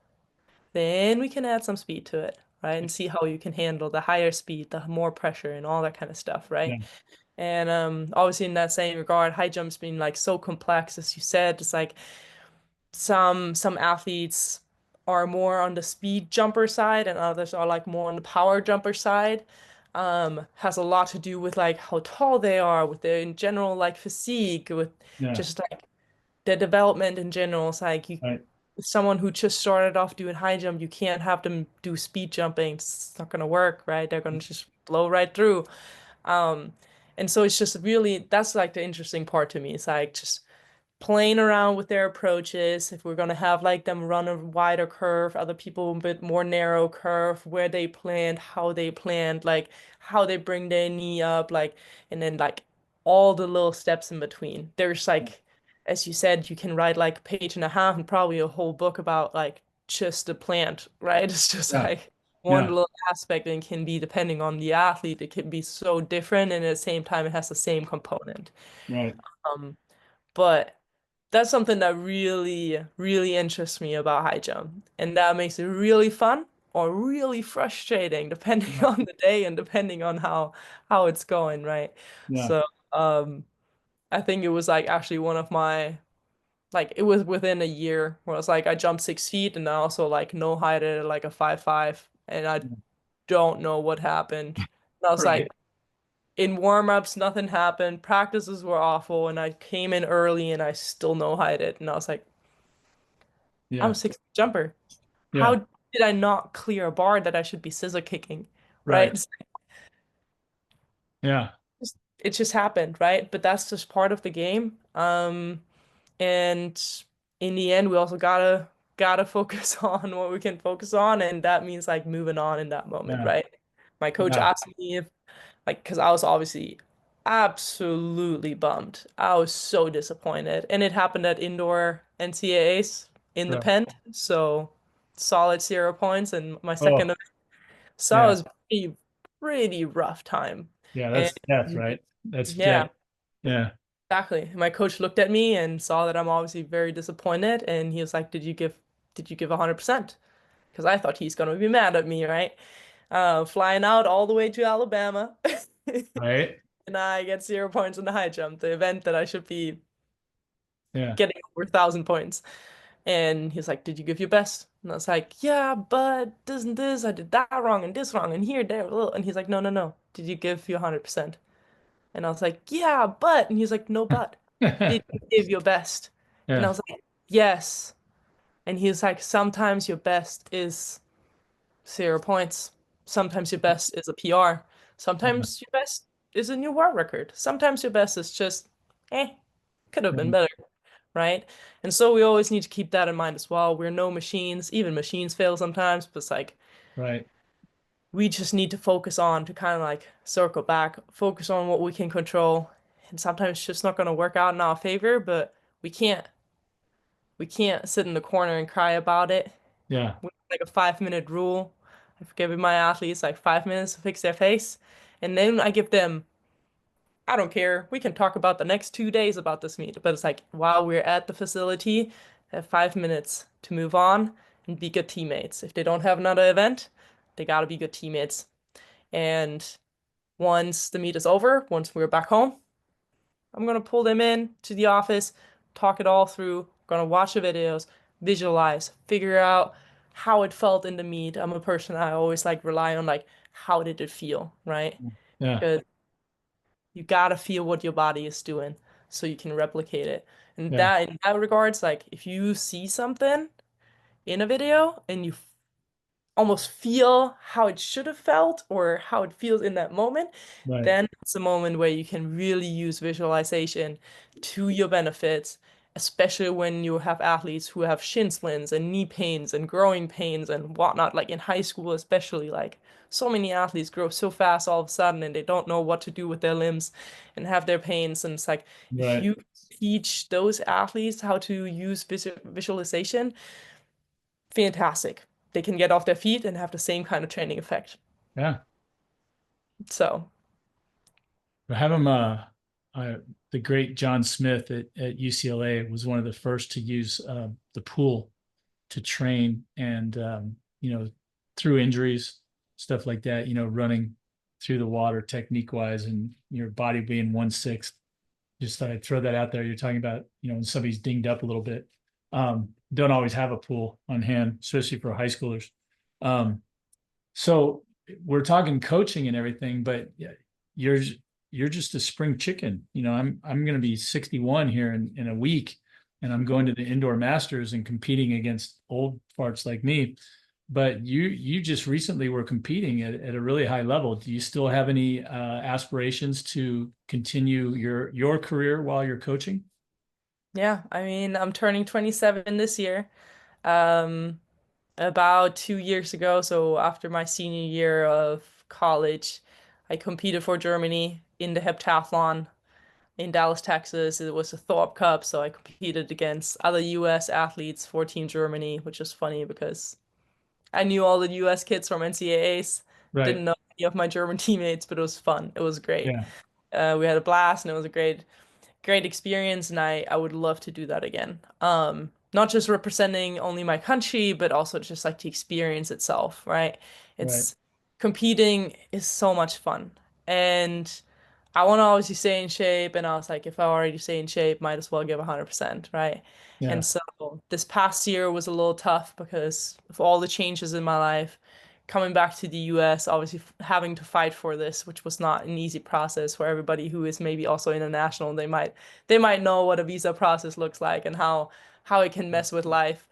then we can add some speed to it, right? And see how you can handle the higher speed, the more pressure, and all that kind of stuff, Yeah. right? And obviously in that same regard, high jump's been like so complex, as you said. It's like some athletes are more on the speed jumper side and others are like more on the power jumper side. Has a lot to do with like how tall they are, with their in general like physique, with Yeah. just like their development in general. It's like you Right. someone who just started off doing high jump, you can't have them do speed jumping. It's not gonna work, right? They're gonna just blow right through. Um, and so it's just really that's like the interesting part to me. It's like just playing around with their approaches. If we're gonna have like them run a wider curve, other people a bit more narrow curve, where they planned, how they planned, like how they bring their knee up, like and then like all the little steps in between. There's like, as you said, you can write like a page and a half and probably a whole book about like just the plant, right? It's just Yeah. like one Yeah. little aspect and can be depending on the athlete, it can be so different and at the same time it has the same component. Right. Um, but that's something that really, really interests me about high jump. And that makes it really fun or really frustrating depending Yeah. on the day and depending on how it's going, right? Yeah. So, I think it was like actually one of my like it was within a year where I was like I jumped 6 feet and I also like no height at like a 5'5" and I don't know what happened. And I was like Right. in warm-ups, nothing happened. Practices were awful, and I came in early and I still no hide it. And I was like, I'm a Yeah. 6 jumper. How Yeah. did I not clear a bar that I should be scissor kicking? Right? Right. Yeah. It just happened, right? But that's just part of the game. And in the end, we also gotta focus on what we can focus on, and that means like moving on in that moment, Yeah. right? My coach Yeah. asked me if like because I was obviously absolutely bummed. I was so disappointed. And it happened at indoor NCAAs in the Right. pen. So solid 0 points and my second Oh, event. So it yeah. was pretty rough time. Yeah. And That's death, right? That's yeah, death. Yeah. exactly. My coach looked at me and saw that I'm obviously very disappointed and he was like, did you give 100%? Because I thought he's gonna be mad at me, right? Flying out all the way to Alabama. Right. And I get 0 points in the high jump, the event that I should be Yeah. getting over 1,000 points. And he's like, "Did you give your best?" And I was like, "Yeah, but this and this, I did that wrong and this wrong and here, there." And he's like, "No, no, no. Did you give your 100%?" And I was like, "Yeah, but." And he's like, "No, but. Did you give your best?" And I Yeah. was like, "Yes." And he's like, "Sometimes your best is 0 points. Sometimes your best is a PR. Yeah. Sometimes your best is a new world record. Sometimes your best is just, could have been better, right? And so we always need to keep that in mind as well. We're no machines. Even machines fail sometimes, but it's like Right. we just need to focus on to kind of like circle back, focus on what we can control. And sometimes it's just not going to work out in our favor, but we can't we can't sit in the corner and cry about it. Yeah. We have like a 5 minute rule. I've given my athletes like 5 minutes to fix their face. And then I give them, I don't care. We can talk about the next 2 days about this meet. But it's like while we're at the facility, they have 5 minutes to move on and be good teammates. If they don't have another event, they gotta be good teammates. And once the meet is over, once we're back home, I'm gonna pull them in to the office, talk it all through, gonna watch the videos, visualize, figure out how it felt in the meet. I'm a person I always like rely on like how did it feel, right? Yeah. Because you gotta feel what your body is doing so you can replicate it. And Yeah. that in that regards, like if you see something in a video and you almost feel how it should have felt or how it feels in that moment, Right. then it's a moment where you can really use visualization to your benefits, especially when you have athletes who have shin splints and knee pains and growing pains and whatnot, like in high school, especially like so many athletes grow so fast all of a sudden and they don't know what to do with their limbs and have their pains. And it's like if Right. you teach those athletes how to use visualization, fantastic. They can get off their feet and have the same kind of training effect. Yeah. So, Have him, uh, the great John Smith at UCLA was one of the first to use the pool to train and, through injuries, stuff like that, running. through the water technique wise, and your body being 1/6. Just thought I'd throw that out there. You're talking about, when somebody's dinged up a little bit. Don't always have a pool on hand, especially for high schoolers. Um, so we're talking coaching and everything, but you're you're just a spring chicken. I'm going to be 61 here in a week, and I'm going to the indoor masters and competing against old farts like me. But you just recently were competing at a really high level. Do you still have any aspirations to continue your career while you're coaching? Yeah, I mean, I'm turning 27 this year. Um, about 2 years ago, so after my senior year of college, I competed for Germany in the heptathlon in Dallas, Texas. It was a Thorpe Cup, so I competed against other US athletes for Team Germany, which was funny because I knew all the US kids from NCAAs, Right. didn't know any of my German teammates, but it was fun. It was great. Yeah. We had a blast, and it was a great experience, and I would love to do that again. Not just representing only my country, but also just like the experience itself, right? Right. It's competing is so much fun. And I want to obviously stay in shape, and I was like, if I already stay in shape, might as well give 100%, right? And Yeah. so this past year was a little tough because of all the changes in my life. Coming back to the US, obviously having to fight for this, which was not an easy process for everybody who is maybe also international. They might know what a visa process looks like and how it can mess with life.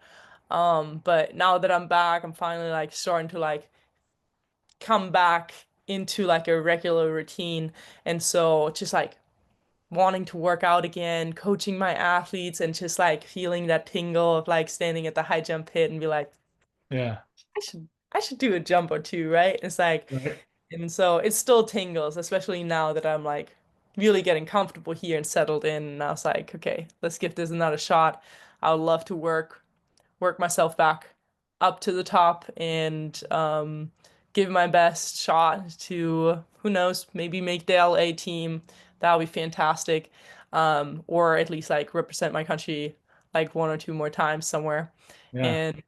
But now that I'm back, I'm finally like starting to like come back into like a regular routine. And so just like wanting to work out again, coaching my athletes and just like feeling that tingle of like standing at the high jump pit and be like, Yeah. I should do a jump or two, right? It's like, Right. and so it still tingles, especially now that I'm like really getting comfortable here and settled in. And I was like, okay, let's give this another shot. I would love to work myself back up to the top and give my best shot to, who knows, maybe make the LA team. That would be fantastic. Or at least like represent my country like one or two more times somewhere. Yeah. And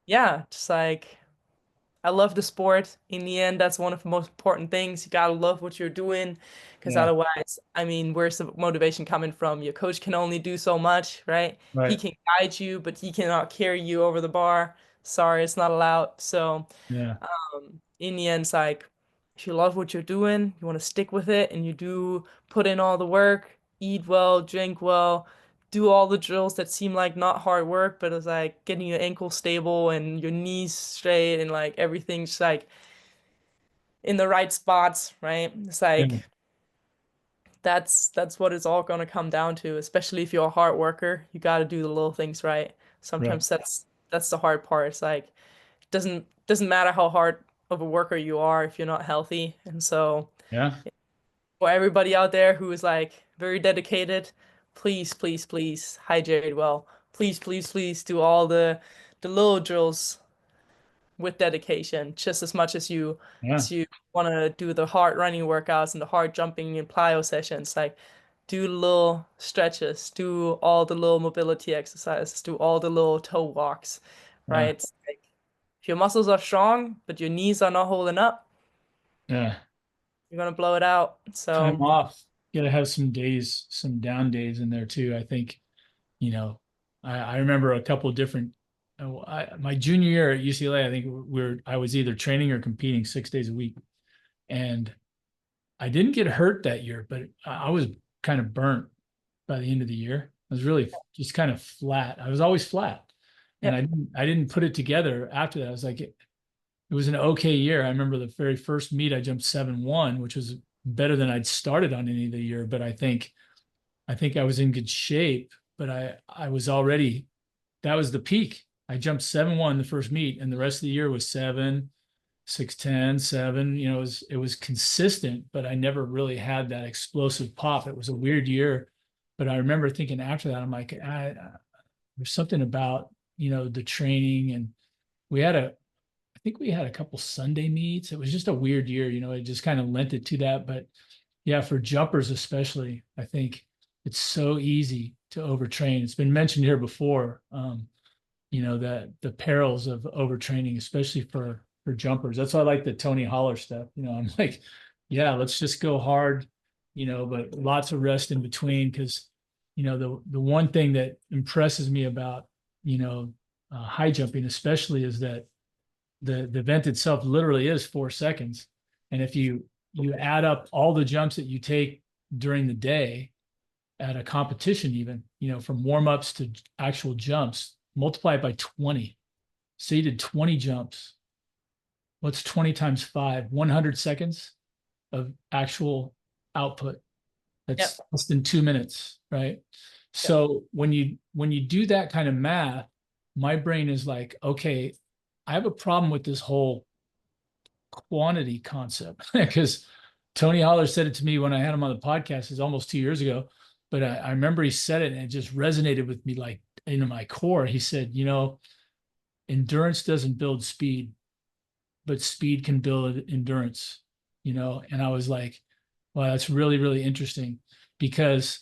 yeah, just like I love the sport. In the end, that's one of the most important things. You gotta love what you're doing, because Yeah. otherwise, I mean, where's the motivation coming from? Your coach can only do so much, right? He Right. can guide you, but he cannot carry you over the bar. Sorry, it's not allowed. So, Yeah. in the end, it's like if you love what you're doing, you want to stick with it, and you do put in all the work, eat well, drink well, do all the drills that seem like not hard work, but it's like getting your ankle stable and your knees straight and like everything's like in the right spots, right? It's Yeah. like that's what it's all gonna come down to, especially if you're a hard worker. You got to do the little things right. Right. Sometimes that's the hard part. It's like doesn't matter how hard of a worker you are if you're not healthy. And so Yeah. for everybody out there who is like very dedicated, please, please, please hydrate well. Please, please, please do all the little drills with dedication, just as much Yeah. as you want to do the hard running workouts and the hard jumping and plyo sessions. Like do the little stretches, do all the little mobility exercises, do all the little toe walks, Yeah. right? Like if your muscles are strong, but your knees are not holding up, Yeah. you're gonna blow it out. Time So off. You gotta have some days, some down days in there too. I think, you know, I remember a couple of different my junior year at UCLA, I think I was either training or competing 6 days a week. And I didn't get hurt that year, but I was kind of burnt by the end of the year. I was really just kind of flat. I was always flat. And yeah, I didn't put it together after that. I was like, it was an okay year. I remember the very first meet I jumped 7-1, which was better than I'd started on any of the year. But I think I was in good shape, but I was already, that was the peak. I jumped 7-1 the first meet, and the rest of the year was 7, 6'10", 7. It was consistent, but I never really had that explosive pop. It was a weird year. But I remember thinking after that, I'm like, there's something about, the training. And we had I think we had a couple Sunday meets. It was just a weird year, it just kind of lent it to that. But yeah, for jumpers especially, I think it's so easy to overtrain. It's been mentioned here before, that the perils of overtraining, especially for jumpers. That's why I like the Tony Holler stuff. I'm like, yeah, let's just go hard, but lots of rest in between. Because, the one thing that impresses me about, high jumping especially is that the event itself literally is 4 seconds. And if you add up all the jumps that you take during the day at a competition, even, from warm-ups to actual jumps, multiply it by 20. So you did 20 jumps. What's 20 times 5? 100 seconds of actual output. That's Yep. less than 2 minutes, right? Yep. So when you do that kind of math, my brain is like, okay, I have a problem with this whole quantity concept because Tony Holler said it to me when I had him on the podcast. It's almost 2 years ago, but I remember he said it and it just resonated with me like into my core. He said, endurance doesn't build speed, but speed can build endurance, and I was like, wow, that's really, really interesting because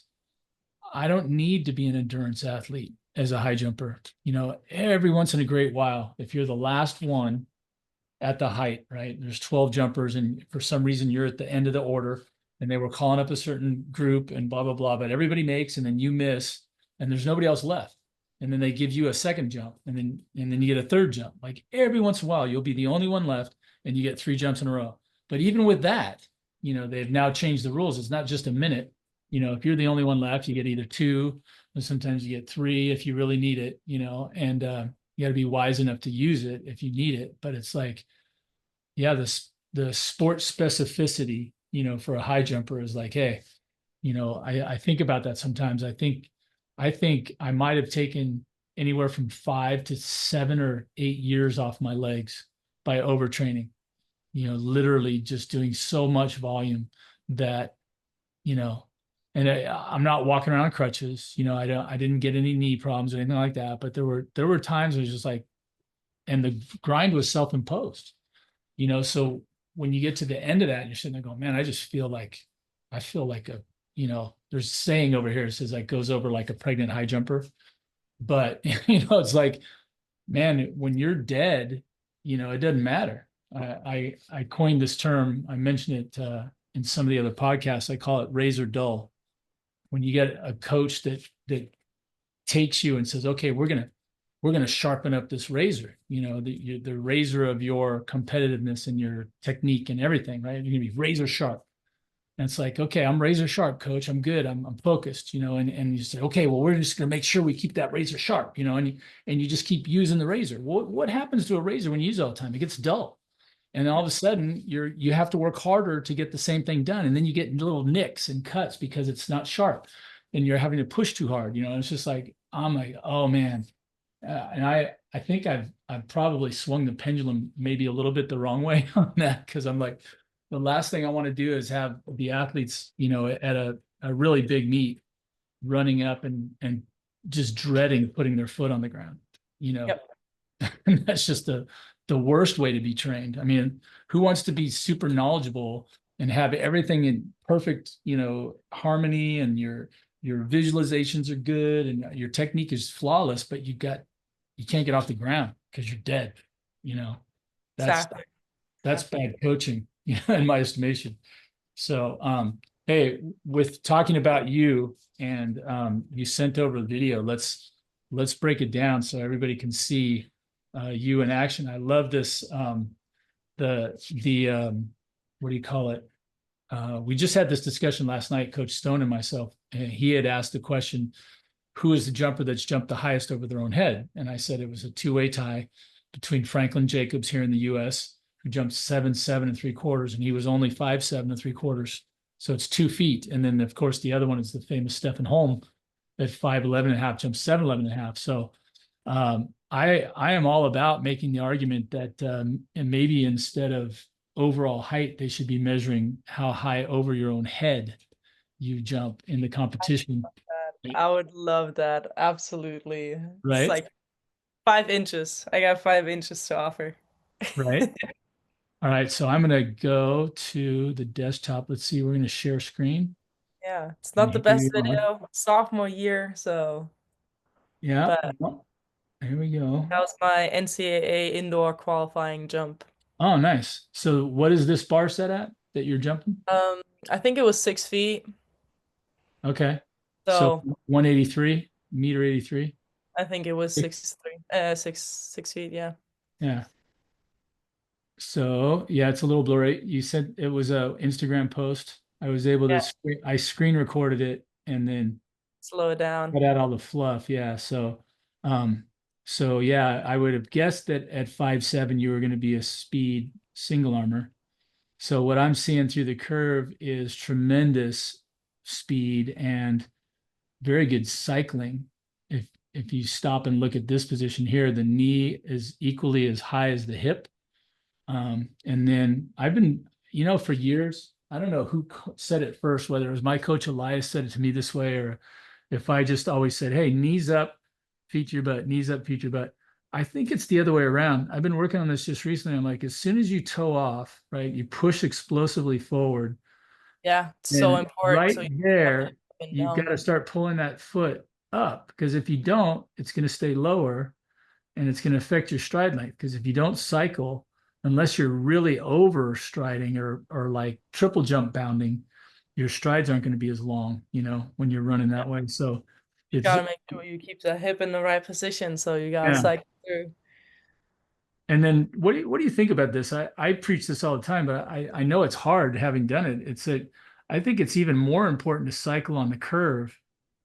I don't need to be an endurance athlete as a high jumper. Every once in a great while, if you're the last one at the height, right? There's 12 jumpers, and for some reason you're at the end of the order, and they were calling up a certain group and blah blah blah. But everybody makes, and then you miss, and there's nobody else left. And then they give you a second jump, and then you get a third jump. Like every once in a while, you'll be the only one left, and you get 3 jumps in a row. But even with that, they've now changed the rules. It's not just a minute. If you're the only one left, you get either two, and sometimes you get three if you really need it. And you got to be wise enough to use it if you need it. But it's like, yeah, the sport specificity, for a high jumper is like, hey, I think about that sometimes. I think I might have taken anywhere from 5 to 7 or 8 years off my legs by overtraining, literally just doing so much volume that, you know, and I'm not walking around on crutches, I didn't get any knee problems or anything like that. But there were times where it was just like, and the grind was self-imposed, so when you get to the end of that and you're sitting there going, man, I feel like there's a saying over here that says like goes over like a pregnant high jumper. But it's like, man, when you're dead, it doesn't matter. I coined this term. I mentioned it in some of the other podcasts. I call it razor dull. When you get a coach that takes you and says, okay, we're gonna sharpen up this razor, the razor of your competitiveness and your technique and everything, right? You're gonna be razor sharp. And it's like, okay, I'm razor sharp, coach. I'm good. I'm focused, and you say, okay, well, we're just gonna make sure we keep that razor sharp, and you just keep using the razor. What happens to a razor when you use it all the time? It gets dull. And then all of a sudden you have to work harder to get the same thing done. And then you get little nicks and cuts because it's not sharp and you're having to push too hard, and it's just like, I'm like, oh man. And I think I've probably swung the pendulum maybe a little bit the wrong way on that, because I'm like, the last thing I want to do is have the athletes, at a really big meet running up and just dreading putting their foot on the ground, you know. Yep. And that's just the worst way to be trained. I mean, who wants to be super knowledgeable and have everything in perfect, harmony, and your visualizations are good and your technique is flawless, but you can't get off the ground because you're dead. You know, that's Exactly. that's Exactly. bad coaching, in my estimation. So, hey, with talking about you and you sent over a video, let's break it down so everybody can see you in action. I love this. The what do you call it? We just had this discussion last night, Coach Stone and myself, and he had asked the question, who is the jumper that's jumped the highest over their own head? And I said it was a two-way tie between Franklin Jacobs here in the US, who jumped 7'7 3/4, and he was only 5'7 3/4. So it's 2 feet. And then of course the other one is the famous Stephen Holm at 5'11 1/2, jumped 7'11 1/2. So I am all about making the argument that and maybe instead of overall height, they should be measuring how high over your own head you jump in the competition. I would love that. Absolutely. It's Right. like 5 inches. I got 5 inches to offer. Right. All right. So I'm going to go to the desktop. Let's see. We're going to share screen. Yeah, it's And not the here we best are. video, sophomore year, so Yeah. but Well, here we go. that was my NCAA indoor qualifying jump. Oh, nice. So what is this bar set at? that you're jumping? I think it was 6 feet. Okay. So So 183, meter 83. I think it was 6'3", 6 feet. Yeah. Yeah. So yeah, it's a little blurry. You said it was a Instagram post. I was able to Yeah. I screen recorded it and then Slow it down. cut out all the fluff. Yeah. Um, so yeah, I would have guessed that at 5'7" you were going to be a speed single armor. So what I'm seeing through the curve is tremendous speed and very good cycling. If you stop and look at this position here, the knee is equally as high as the hip. And then I've been, for years, I don't know who said it first, whether it was my coach Elias said it to me this way, or if I just always said, hey, knees up, feet to your butt, knees up, feet to your butt. I think it's the other way around. I've been working on this just recently. I'm like, as soon as you toe off, right, you push explosively forward. Yeah, it's so And important. right So you have it there, up and you've got down. to start pulling that foot up because if you don't, it's going to stay lower and it's going to affect your stride length. Because if you don't cycle, unless you're really over striding or like triple jump bounding, your strides aren't going to be as long, when you're running Yeah. that way. So it's Gotta make sure you keep the hip in the right position. So you gotta yeah. cycle through. And then what do you think about this? I preach this all the time, but I know it's hard having done it. I think it's even more important to cycle on the curve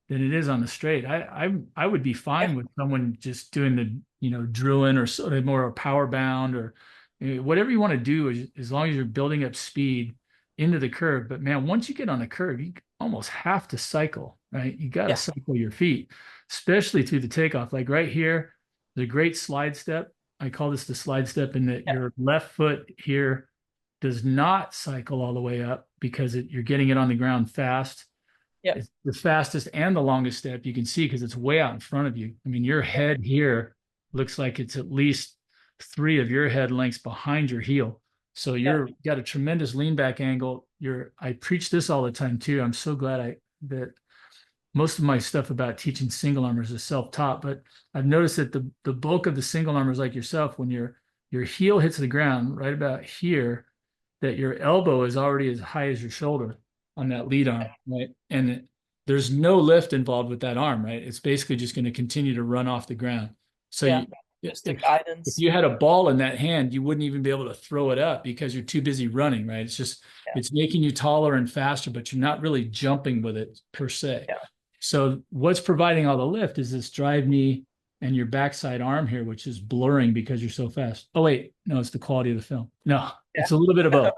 than it is on the straight. I would be Yeah. fine with someone just doing the drilling or sort of more power bound or whatever you want to do as long as you're building up speed into the curve. But man, once you get on the curve, you almost have to cycle, right? You got to Yeah. cycle your feet, especially through the takeoff. Like right here, the great slide step. I call this the slide step in that Yeah. your left foot here does not cycle all the way up because you're getting it on the ground fast. Yeah. It's the fastest and the longest step you can see because it's way out in front of you. I mean, your Yeah. head here looks like it's at least three of your head lengths behind your heel. So Yeah. you're got a tremendous lean back angle. I preach this all the time too. I'm so glad that most of my stuff about teaching single armors is self-taught, but I've noticed that the bulk of the single armors like yourself, when your heel hits the ground right about here, that your elbow is already as high as your shoulder on that lead arm, right? And there's no lift involved with that arm, right? It's basically just going to continue to run off the ground. So Yeah. you Just the if guidance. you had a ball in that hand, you wouldn't even be able to throw it up because you're too busy running, right? Yeah. It's making you taller and faster, but you're not really jumping with it per se. Yeah. So what's providing all the lift is this drive knee and your backside arm here, which is blurring because you're so fast. Oh wait, no, it's the quality of the film. No, it's a little bit of Yeah. both.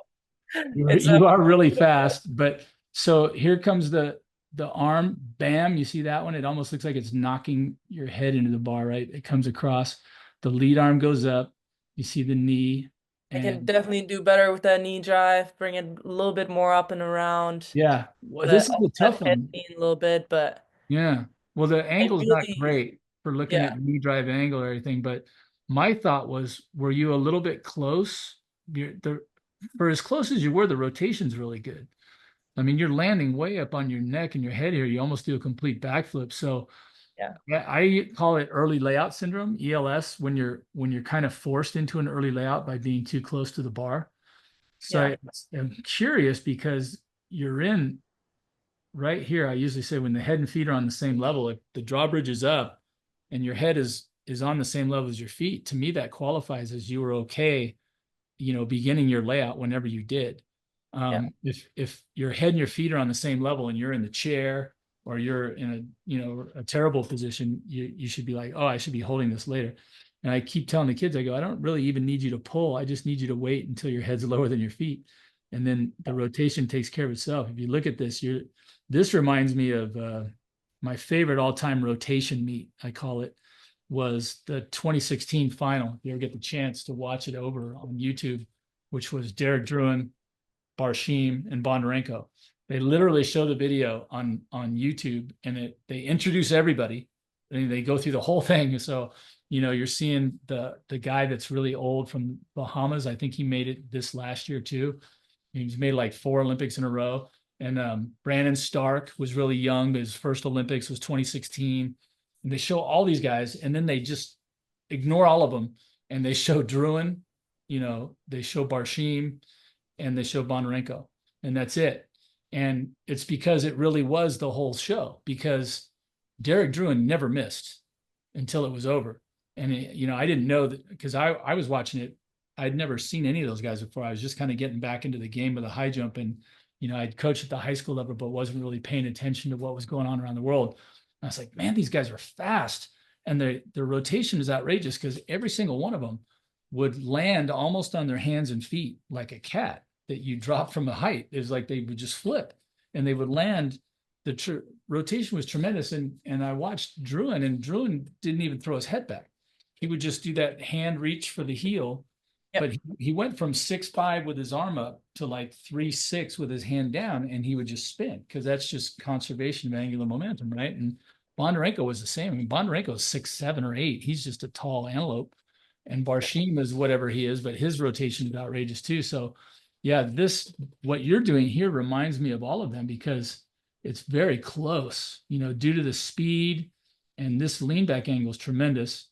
You are, It's you are really fast, but so here comes the arm, bam, you see that one? It almost looks like it's knocking your head into the bar, right? It comes across, the lead arm goes up, you see the knee, I can and definitely do better with that knee drive, bring it a little bit more up and around, yeah, well, that this is a off that tough head one. lean a little bit, but Yeah. Well, the I angle's not really, great for looking yeah, at knee drive angle or anything, but my thought was, were you a little bit close? For as close as you were, the rotation's really good. I mean, you're landing way up on your neck and your head here. You almost do a complete backflip. So yeah, yeah, I call it early layout syndrome, ELS, when you're kind of forced into an early layout by being too close to the bar. So yeah, I'm curious because you're in right here. I usually say when the head and feet are on the same level, if the drawbridge is up and your head is on the same level as your feet, to me that qualifies as you were okay, beginning your layout whenever you did. yeah, If your head and your feet are on the same level and you're in the chair or you're in a terrible position, you should be like, oh, I should be holding this later. And I keep telling the kids, I go, I don't really even need you to pull. I just need you to wait until your head's lower than your feet. And then the rotation takes care of itself. If you look at this reminds me of my favorite all-time rotation meet, I call it, was the 2016 final. If you ever get the chance to watch it over on YouTube, which was Derek Druin, Barshim, and Bondarenko. They literally show the video on YouTube, and they introduce everybody, and they go through the whole thing. So you're seeing the guy that's really old from Bahamas. I think he made it this last year too. He's made like 4 Olympics in a row. And Brandon Stark was really young, but his first Olympics was 2016. And they show all these guys, and then they just ignore all of them, and they show Druin, they show Barshim, and they show Bondarenko, and that's it. And it's because it really was the whole show, because Derek Druin never missed until it was over. And I didn't know that, because I was watching it. I'd never seen any of those guys before. I was just kind of getting back into the game of the high jump, and I'd coached at the high school level, but wasn't really paying attention to what was going on around the world. And I was like, man, these guys are fast, and their rotation is outrageous, because every single one of them would land almost on their hands and feet like a cat that you drop from a height. It was like they would just flip, and they would land. The rotation was tremendous, and I watched Druin, and Druin didn't even throw his head back. He would just do that hand reach for the heel, Yep. but he went from 6'5" with his arm up to like 3'6" with his hand down, and he would just spin, because that's just conservation of angular momentum, right? And Bondarenko was the same. I mean, Bondarenko is 6'7" or 8. He's just a tall antelope, and Barshim is whatever he is, but his rotation is outrageous too. So, yeah, what you're doing here reminds me of all of them, because it's very close, due to the speed, and this lean back angle is tremendous.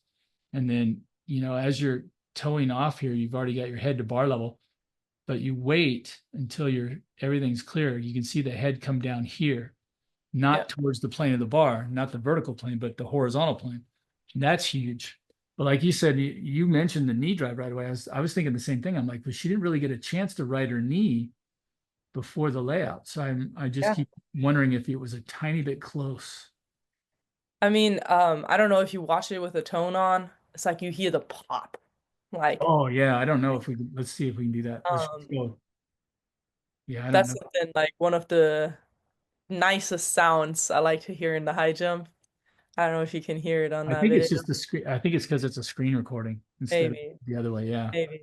And then, as you're towing off here, you've already got your head to bar level, but you wait until everything's clear. You can see the head come down here, not Yep. towards the plane of the bar, not the vertical plane, but the horizontal plane. And that's huge. But like you said, you mentioned the knee drive right away. I was thinking the same thing. I'm like, but she didn't really get a chance to ride her knee before the layout. So I just Yeah. keep wondering if it was a tiny bit close. I mean, I don't know if you watch it with the tone on. It's like you hear the pop. Like, Oh yeah, I don't know if let's see if we can do that. Let's um, go. Yeah, I don't that's know. something like one of the nicest sounds I like to hear in the high jump. I don't know if you can hear it on I that think it's video. just the screen. I think it's because it's a screen recording instead of Maybe, the other way. Yeah. maybe.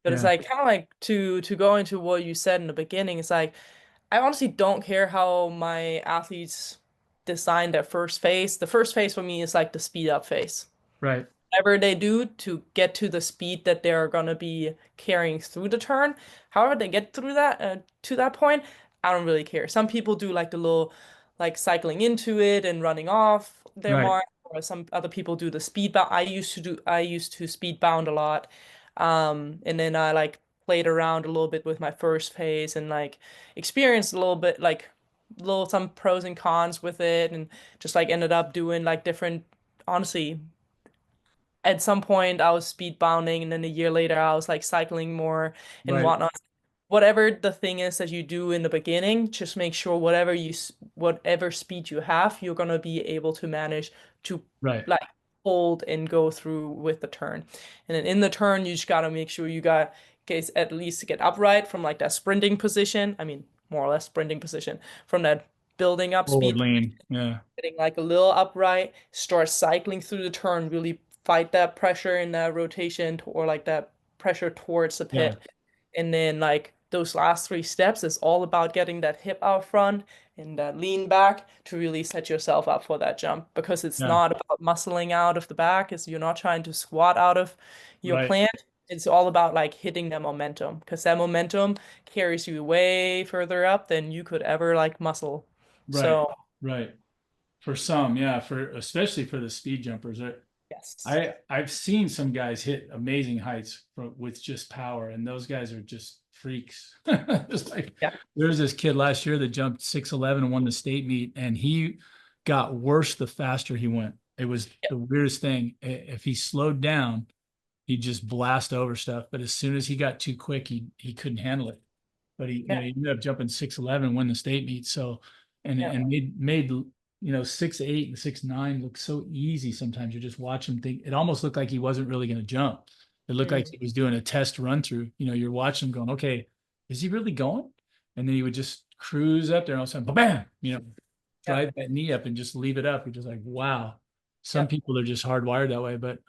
But it's Yeah. like kind of like to go into what you said in the beginning. It's like I honestly don't care how my athletes design their first phase. The first phase for me is like the speed up phase. Right. Whatever they do to get to the speed that they're gonna be carrying through the turn, however they get through that to that point, I don't really care. Some people do like the little like cycling into it and running off their Right. mark, or some other people do the speed bound. I used to speed bound a lot. And then I like played around a little bit with my first phase and like experienced a little bit like little some pros and cons with it, and just like ended up doing like different, honestly, at some point I was speed bounding, and then a year later I was like cycling more and Right. whatnot. Whatever the thing is that you do in the beginning, just make sure whatever speed you have, you're gonna be able to manage to Right. like hold and go through with the turn. And then in the turn, you just gotta make sure you got case at least to get upright from like that sprinting position. I mean, more or less sprinting position from that building up Forward speed, lean. Yeah. getting like a little upright, start cycling through the turn, really fight that pressure and that rotation or like that pressure towards the Yeah. pit. And then like those last three steps is all about getting that hip out front and that lean back to really set yourself up for that jump, because it's Yeah. not about muscling out of the back, is you're not trying to squat out of your Right. plant. It's all about like hitting that momentum, because that momentum carries you way further up than you could ever like muscle. Right. So Right. For some, yeah, especially for the speed jumpers. yes. I've seen some guys hit amazing heights with just power, and those guys are just freaks. Just like Yeah. there was this kid last year that jumped 6'11" and won the state meet, and he got worse the faster he went. It was Yeah. the weirdest thing. If he slowed down, he'd just blast over stuff. But as soon as he got too quick, he couldn't handle it. But Yeah. he ended up jumping 6'11", win the state meet. So, Yeah. and made 6'8" and 6'9" look so easy. Sometimes you just watch him think it almost looked like he wasn't really going to jump. It looked like Mm. he was doing a test run through. You're watching him going, okay, is he really going? And then he would just cruise up there and all of a sudden, bam, Yeah. drive that knee up and just leave it up. You're just like, wow. Some Yeah. people are just hardwired that way, but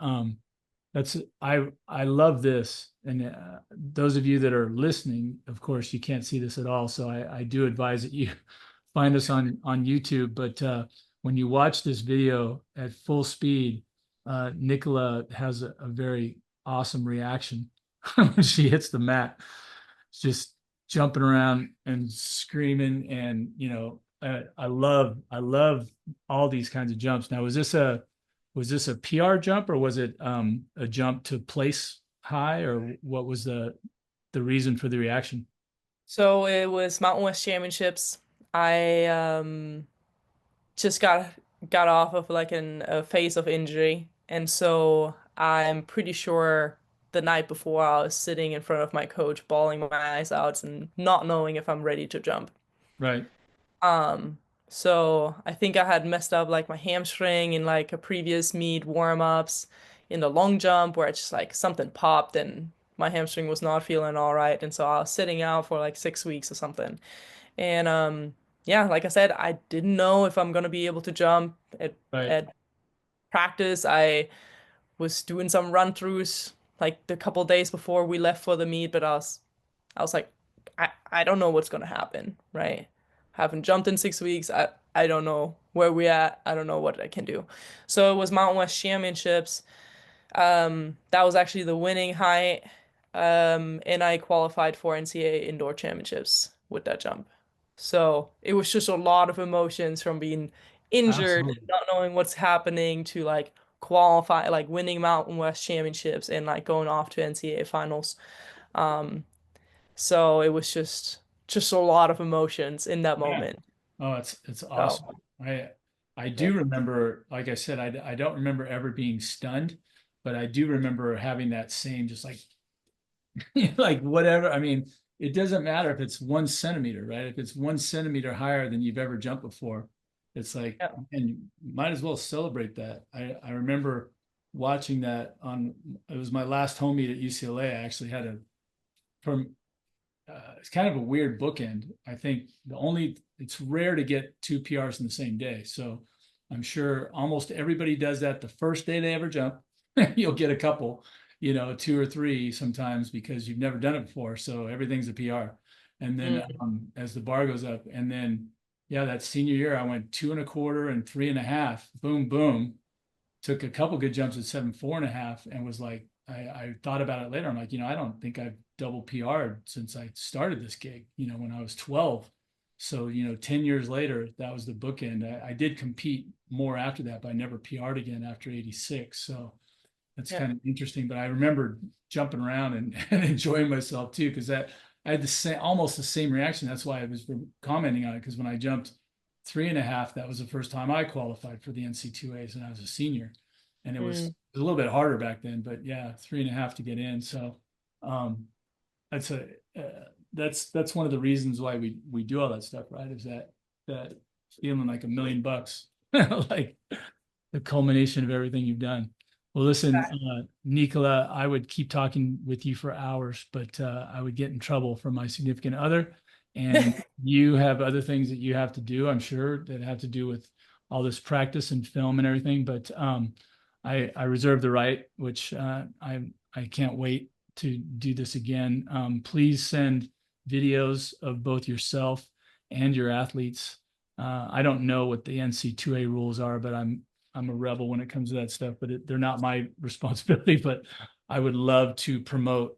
that's I love this, and those of you that are listening, of course, you can't see this at all. So I do advise that you find us on YouTube. But when you watch this video at full speed, Nicola has a very awesome reaction when she hits the mat. It's just jumping around and screaming, and I love all these kinds of jumps. Now, was this a PR jump, or was it a jump to place high, or what was the reason for the reaction? So it was Mountain West Championships. I just got off of like a phase of injury, and so I'm pretty sure the night before I was sitting in front of my coach, bawling my eyes out and not knowing if I'm ready to jump. Right. Um, so I think I had messed up like my hamstring in like a previous meet warm-ups in the long jump where it's just like something popped and my hamstring was not feeling all right. And so I was sitting out for like 6 weeks or something. And yeah, like I said, I didn't know if I'm gonna be able to jump Right. at practice. I was doing some run-throughs like the couple days before we left for the meet, but I was like, I don't know what's gonna happen, right? Haven't jumped in 6 weeks. I don't know where we at. I don't know what I can do. So it was Mountain West Championships. That was actually the winning height. And I qualified for NCAA Indoor Championships with that jump. So it was just a lot of emotions from being injured and Absolutely. not knowing what's happening to like qualify, like winning Mountain West Championships and like going off to NCAA finals. Um, so it was just a lot of emotions in that Yeah. moment. Oh, it's awesome. So I yeah. do remember, like I said, I don't remember ever being stunned, but I do remember having that same just like like whatever. I mean, it doesn't matter if it's 1 centimeter, right? If it's 1 centimeter higher than you've ever jumped before, it's like, Yeah. and you might as well celebrate that. I remember watching that on, it was my last home meet at UCLA. I actually had a from it's kind of a weird bookend. I think it's rare to get two PRs in the same day. So I'm sure almost everybody does that the first day they ever jump. You'll get a couple, two or three sometimes because you've never done it before. So everything's a PR. And then Mm, as the bar goes up, and then yeah, that senior year I went 2.25 and 3.5. Boom, boom. Took a couple good jumps at 7.4 1/2 and was like, I thought about it later. I'm like, I don't think I've double PR'd since I started this gig, when I was 12. So, 10 years later, that was the bookend. I did compete more after that, but I never PR'd again after 86. So that's yeah. kind of interesting. But I remember jumping around and, and enjoying myself too, because that I had the same almost the same reaction. That's why I was commenting on it, because when I jumped 3.5, that was the first time I qualified for the NC2As and I was a senior. And Mm. it was a little bit harder back then, but yeah, 3.5 to get in. So um that's a that's one of the reasons why we do all that stuff, right? Is that feeling like $1 million, like the culmination of everything you've done. Well, listen, Nicola, I would keep talking with you for hours, but I would get in trouble from my significant other. And you have other things that you have to do, I'm sure, that have to do with all this practice and film and everything. But I reserve the right, which I can't wait to do this again. Please send videos of both yourself and your athletes. I don't know what the NC2A rules are, but I'm a rebel when it comes to that stuff, but they're not my responsibility. But I would love to promote,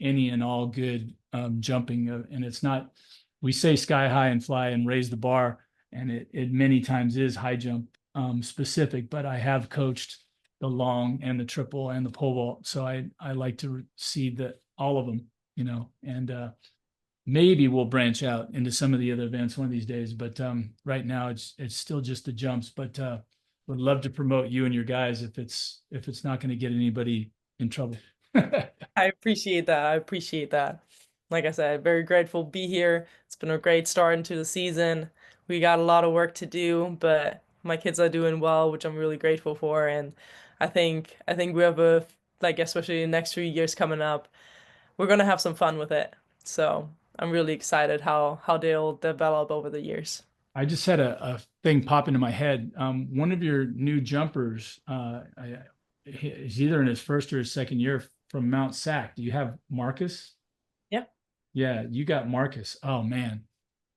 any and all good jumping. And it's not, we say sky high and fly and raise the bar, and it many times is high jump specific. But I have coached the long and the triple and the pole vault, so I like to see that all of them, and maybe we'll branch out into some of the other events one of these days. But right now it's still just the jumps. But would love to promote you and your guys if it's not going to get anybody in trouble. I appreciate that. I appreciate that. Like I said, very grateful to be here. It's been a great start into the season. We got a lot of work to do, but my kids are doing well, which I'm really grateful for. And I think we have like especially the next 3 years coming up, we're gonna have some fun with it. So I'm really excited how they'll develop over the years. I just had a thing pop into my head. One of your new jumpers is either in his first or his second year from Mount Sac. Do you have Marcus? Yeah. Yeah, you got Marcus. Oh man,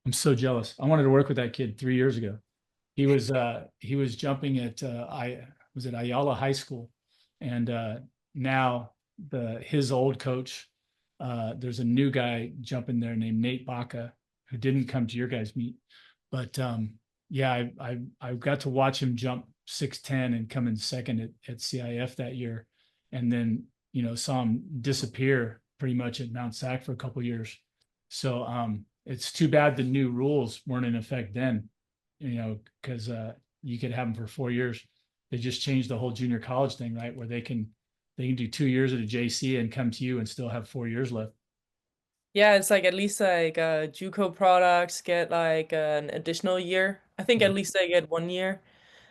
I'm so jealous. I wanted to work with that kid 3 years ago. He was jumping at I was at Ayala High School, and now his old coach, there's a new guy jumping there named Nate Baca, who didn't come to your guys' meet, but yeah, I got to watch him jump 6'10" and come in second at CIF that year, and then saw him disappear pretty much at Mount Sac for a couple years. So it's too bad the new rules weren't in effect then, because you could have them for 4 years. They just changed the whole junior college thing, right? Where they can do 2 years at a JC and come to you and still have 4 years left. Yeah, it's like at least like JUCO products get like an additional year. I think at least they get 1 year.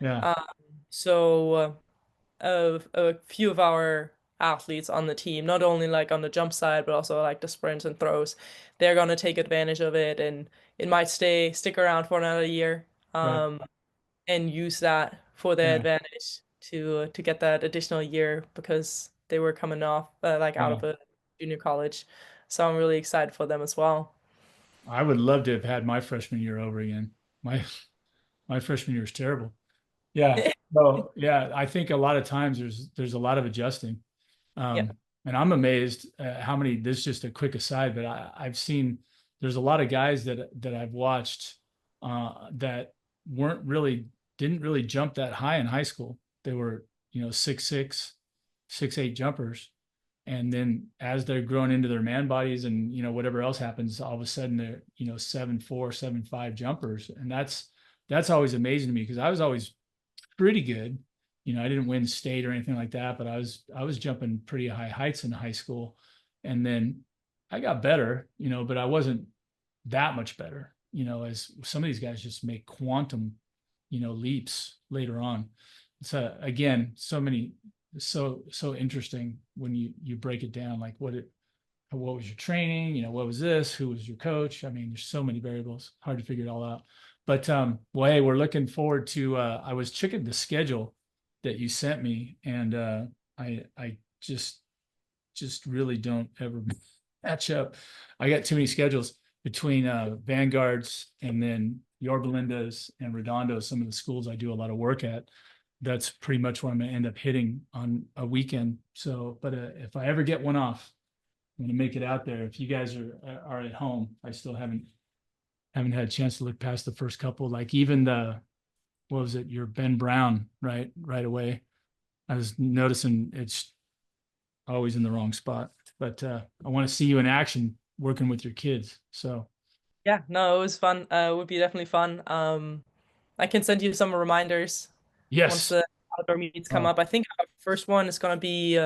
Yeah, Um, so a few of our athletes on the team, not only like on the jump side, but also like the sprints and throws, they're gonna take advantage of it, and it might stick around for another year, right. and use that for their Yeah, advantage to get that additional year because they were coming off like out yeah. of a junior college. So I'm really excited for them as well. I would love to have had my freshman year over again. My my freshman year was terrible. Yeah. So yeah, I think a lot of times there's a lot of adjusting. Yeah. And I'm amazed at how many, this is just a quick aside, but I've seen there's a lot of guys that I've watched that weren't really, didn't really jump that high in high school. They were, 6'6", 6'8" jumpers. And then as they're growing into their man bodies and, whatever else happens, all of a sudden they're, 7'4", 7'5" jumpers. And that's always amazing to me because I was always pretty good. I didn't win state or anything like that, but I was jumping pretty high heights in high school. And then I got better, but I wasn't that much better, as some of these guys just make quantum, leaps later on. So again, so interesting when you break it down, like what was your training, what was this, who was your coach. I mean, there's so many variables, hard to figure it all out. But well, hey, we're looking forward to I was checking the schedule that you sent me, and I just really don't ever match up. I got too many schedules between Vanguards and then Yorba Linda's and Redondo, some of the schools I do a lot of work at. That's pretty much where I'm going to end up hitting on a weekend. So, but if I ever get one off, I'm going to make it out there. If you guys are at home, I still haven't had a chance to look past the first couple. Like even the, what was it? Your Ben Brown, right away. I was noticing it's always in the wrong spot, but I want to see you in action working with your kids. So Yeah, no, it was fun. It would be definitely fun. I can send you some reminders once yes, the outdoor meets come oh up. I think our first one is gonna be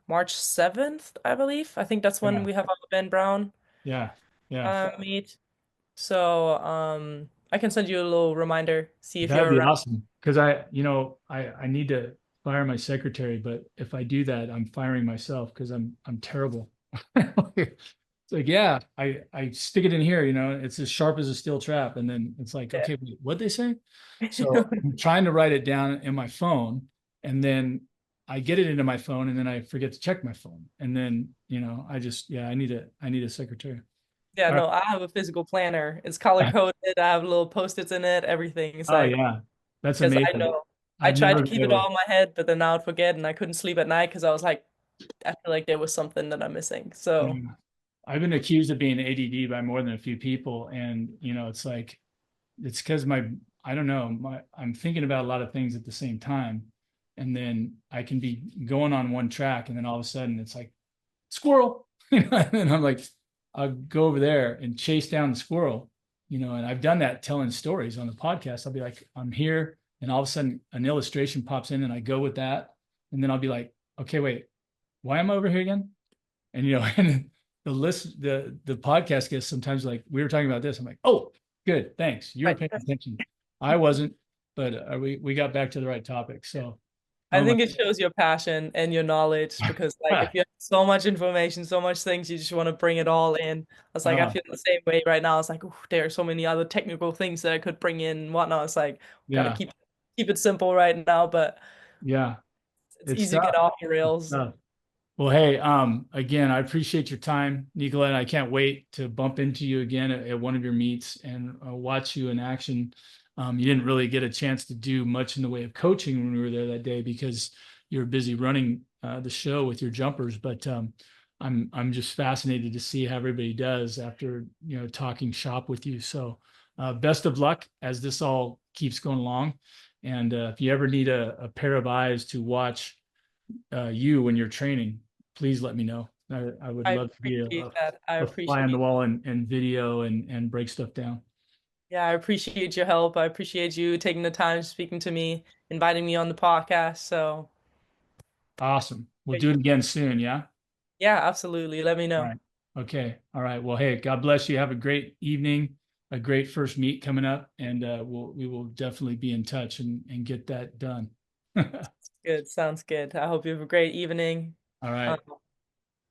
March 7th, I believe. I think that's when yeah, we have our Ben Brown yeah, yeah. meet. So I can send you a little reminder, see if That'd you're be around. awesome. Because I need to fire my secretary, but if I do that, I'm firing myself because I'm terrible. It's like, yeah, I stick it in here, it's as sharp as a steel trap. And then it's like, Yeah. okay, wait, what'd they say? So I'm trying to write it down in my phone, and then I get it into my phone, and then I forget to check my phone. And then, yeah, I need a secretary. Yeah, All right. no, I have a physical planner. It's color coded. I have little post-its in it, everything. It's Oh like, yeah. That's because I amazing. know I I've tried to never been keep it able all in my head, but then I would forget and I couldn't sleep at night because I was like, I feel like there was something that I'm missing. So, to. I've been accused of being ADD by more than a few people, and it's like it's because I don't know, I'm thinking about a lot of things at the same time, and then I can be going on one track, and then all of a sudden it's like squirrel, and I'm like, I'll go over there and chase down the squirrel, and I've done that telling stories on the podcast. I'll be like, I'm here, and all of a sudden an illustration pops in, and I go with that, and then I'll be like, okay, wait, why am I over here again? And and the podcast guests sometimes like we were talking about this. I'm like, oh, good, thanks. You're right. paying attention. I wasn't, but we got back to the right topic. So, I oh my, think it shows your passion and your knowledge because, like, if you have so much information, so much things, you just want to bring it all in. I was like, I uh, feel the same way right now. It's like, ooh, there are so many other technical things that I could bring in and whatnot. It's like, gotta yeah, keep it simple right now, but yeah, it's it's easy to get tough. off your It's rails. tough. Well, hey, again, I appreciate your time, Nicola, and I can't wait to bump into you again at one of your meets and watch you in action. You didn't really get a chance to do much in the way of coaching when we were there that day because you were busy running the show with your jumpers. But I'm just fascinated to see how everybody does after talking shop with you. So best of luck as this all keeps going along. And if you ever need a pair of eyes to watch you when you're training, please let me know. I would I love to be appreciate that. I a fly on the appreciate, wall and video and break stuff down. yeah, I appreciate your help. I appreciate you taking the time speaking to me, inviting me on the podcast. So, Awesome. We'll do it again soon. Yeah. yeah, absolutely. Let me All know. right. Okay. All right. Well, hey, God bless you. Have a great evening, a great first meet coming up, and we will definitely be in touch and get that done. All Good. Sounds good. I hope you have a great evening, right.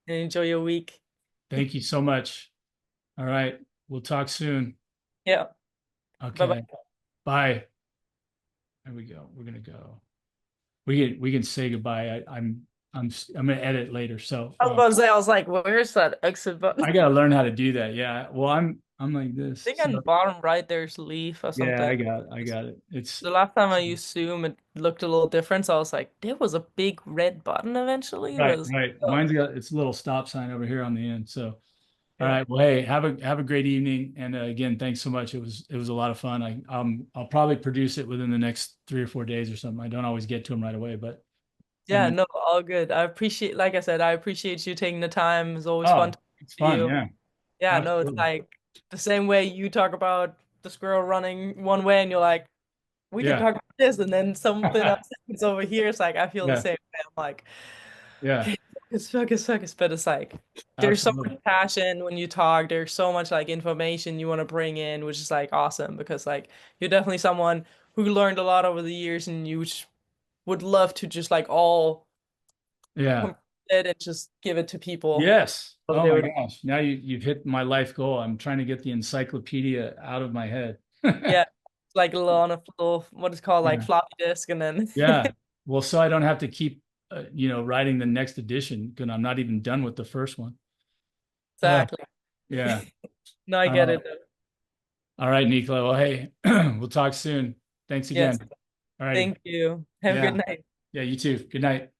and enjoy your week. Thank you so much. All right. We'll talk soon. Yeah. Bye Okay. bye. Bye. There we go. We're gonna go. We can say goodbye. I'm gonna edit later. So I was about to say, I was like, where's that exit button? I gotta learn how to do that. Yeah. Well, I'm like this. think on the So bottom right there's leaf or yeah, something. I got it. It's The last time I used Zoom, it looked a little different, so I was like, there was a big red button eventually. It right, was, right. oh, Mine's got its a little stop sign over here on the end. So all yeah. right. Well, hey, have a great evening. And again, thanks so much. It was a lot of fun. I'll probably produce it within the next 3 or 4 days or something. I don't always get to them right away, but I Yeah, mean, no, all good. I appreciate, like I said, I appreciate you taking the time. It's always fun oh, talking it's to fun. you. Yeah, Yeah, no, it's absolutely. like the same way you talk about the squirrel running one way, and you're like, we can Yeah, talk about this, and then something else happens over here. It's like I feel the yeah, same way. I'm like, yeah, okay, focus. But it's like there's so much absolutely. passion when you talk. There's so much like information you want to bring in, which is like awesome because like you're definitely someone who learned a lot over the years, and you would love to just like all Yeah. compress it and just give it to people. Yes. So Oh they my would, gosh. Now you've hit my life goal. I'm trying to get the encyclopedia out of my head. yeah, like a little on a little what is called like Yeah. floppy disk, and then Yeah. Well, so I don't have to keep, writing the next edition because I'm not even done with the first one. Uh, exactly. yeah. No, I All get right. it. All right, Nicola. Well, hey, we'll talk soon. Thanks Yes, again. All righty. thank you. Have a good Yeah. night. Yeah, you too. Good night.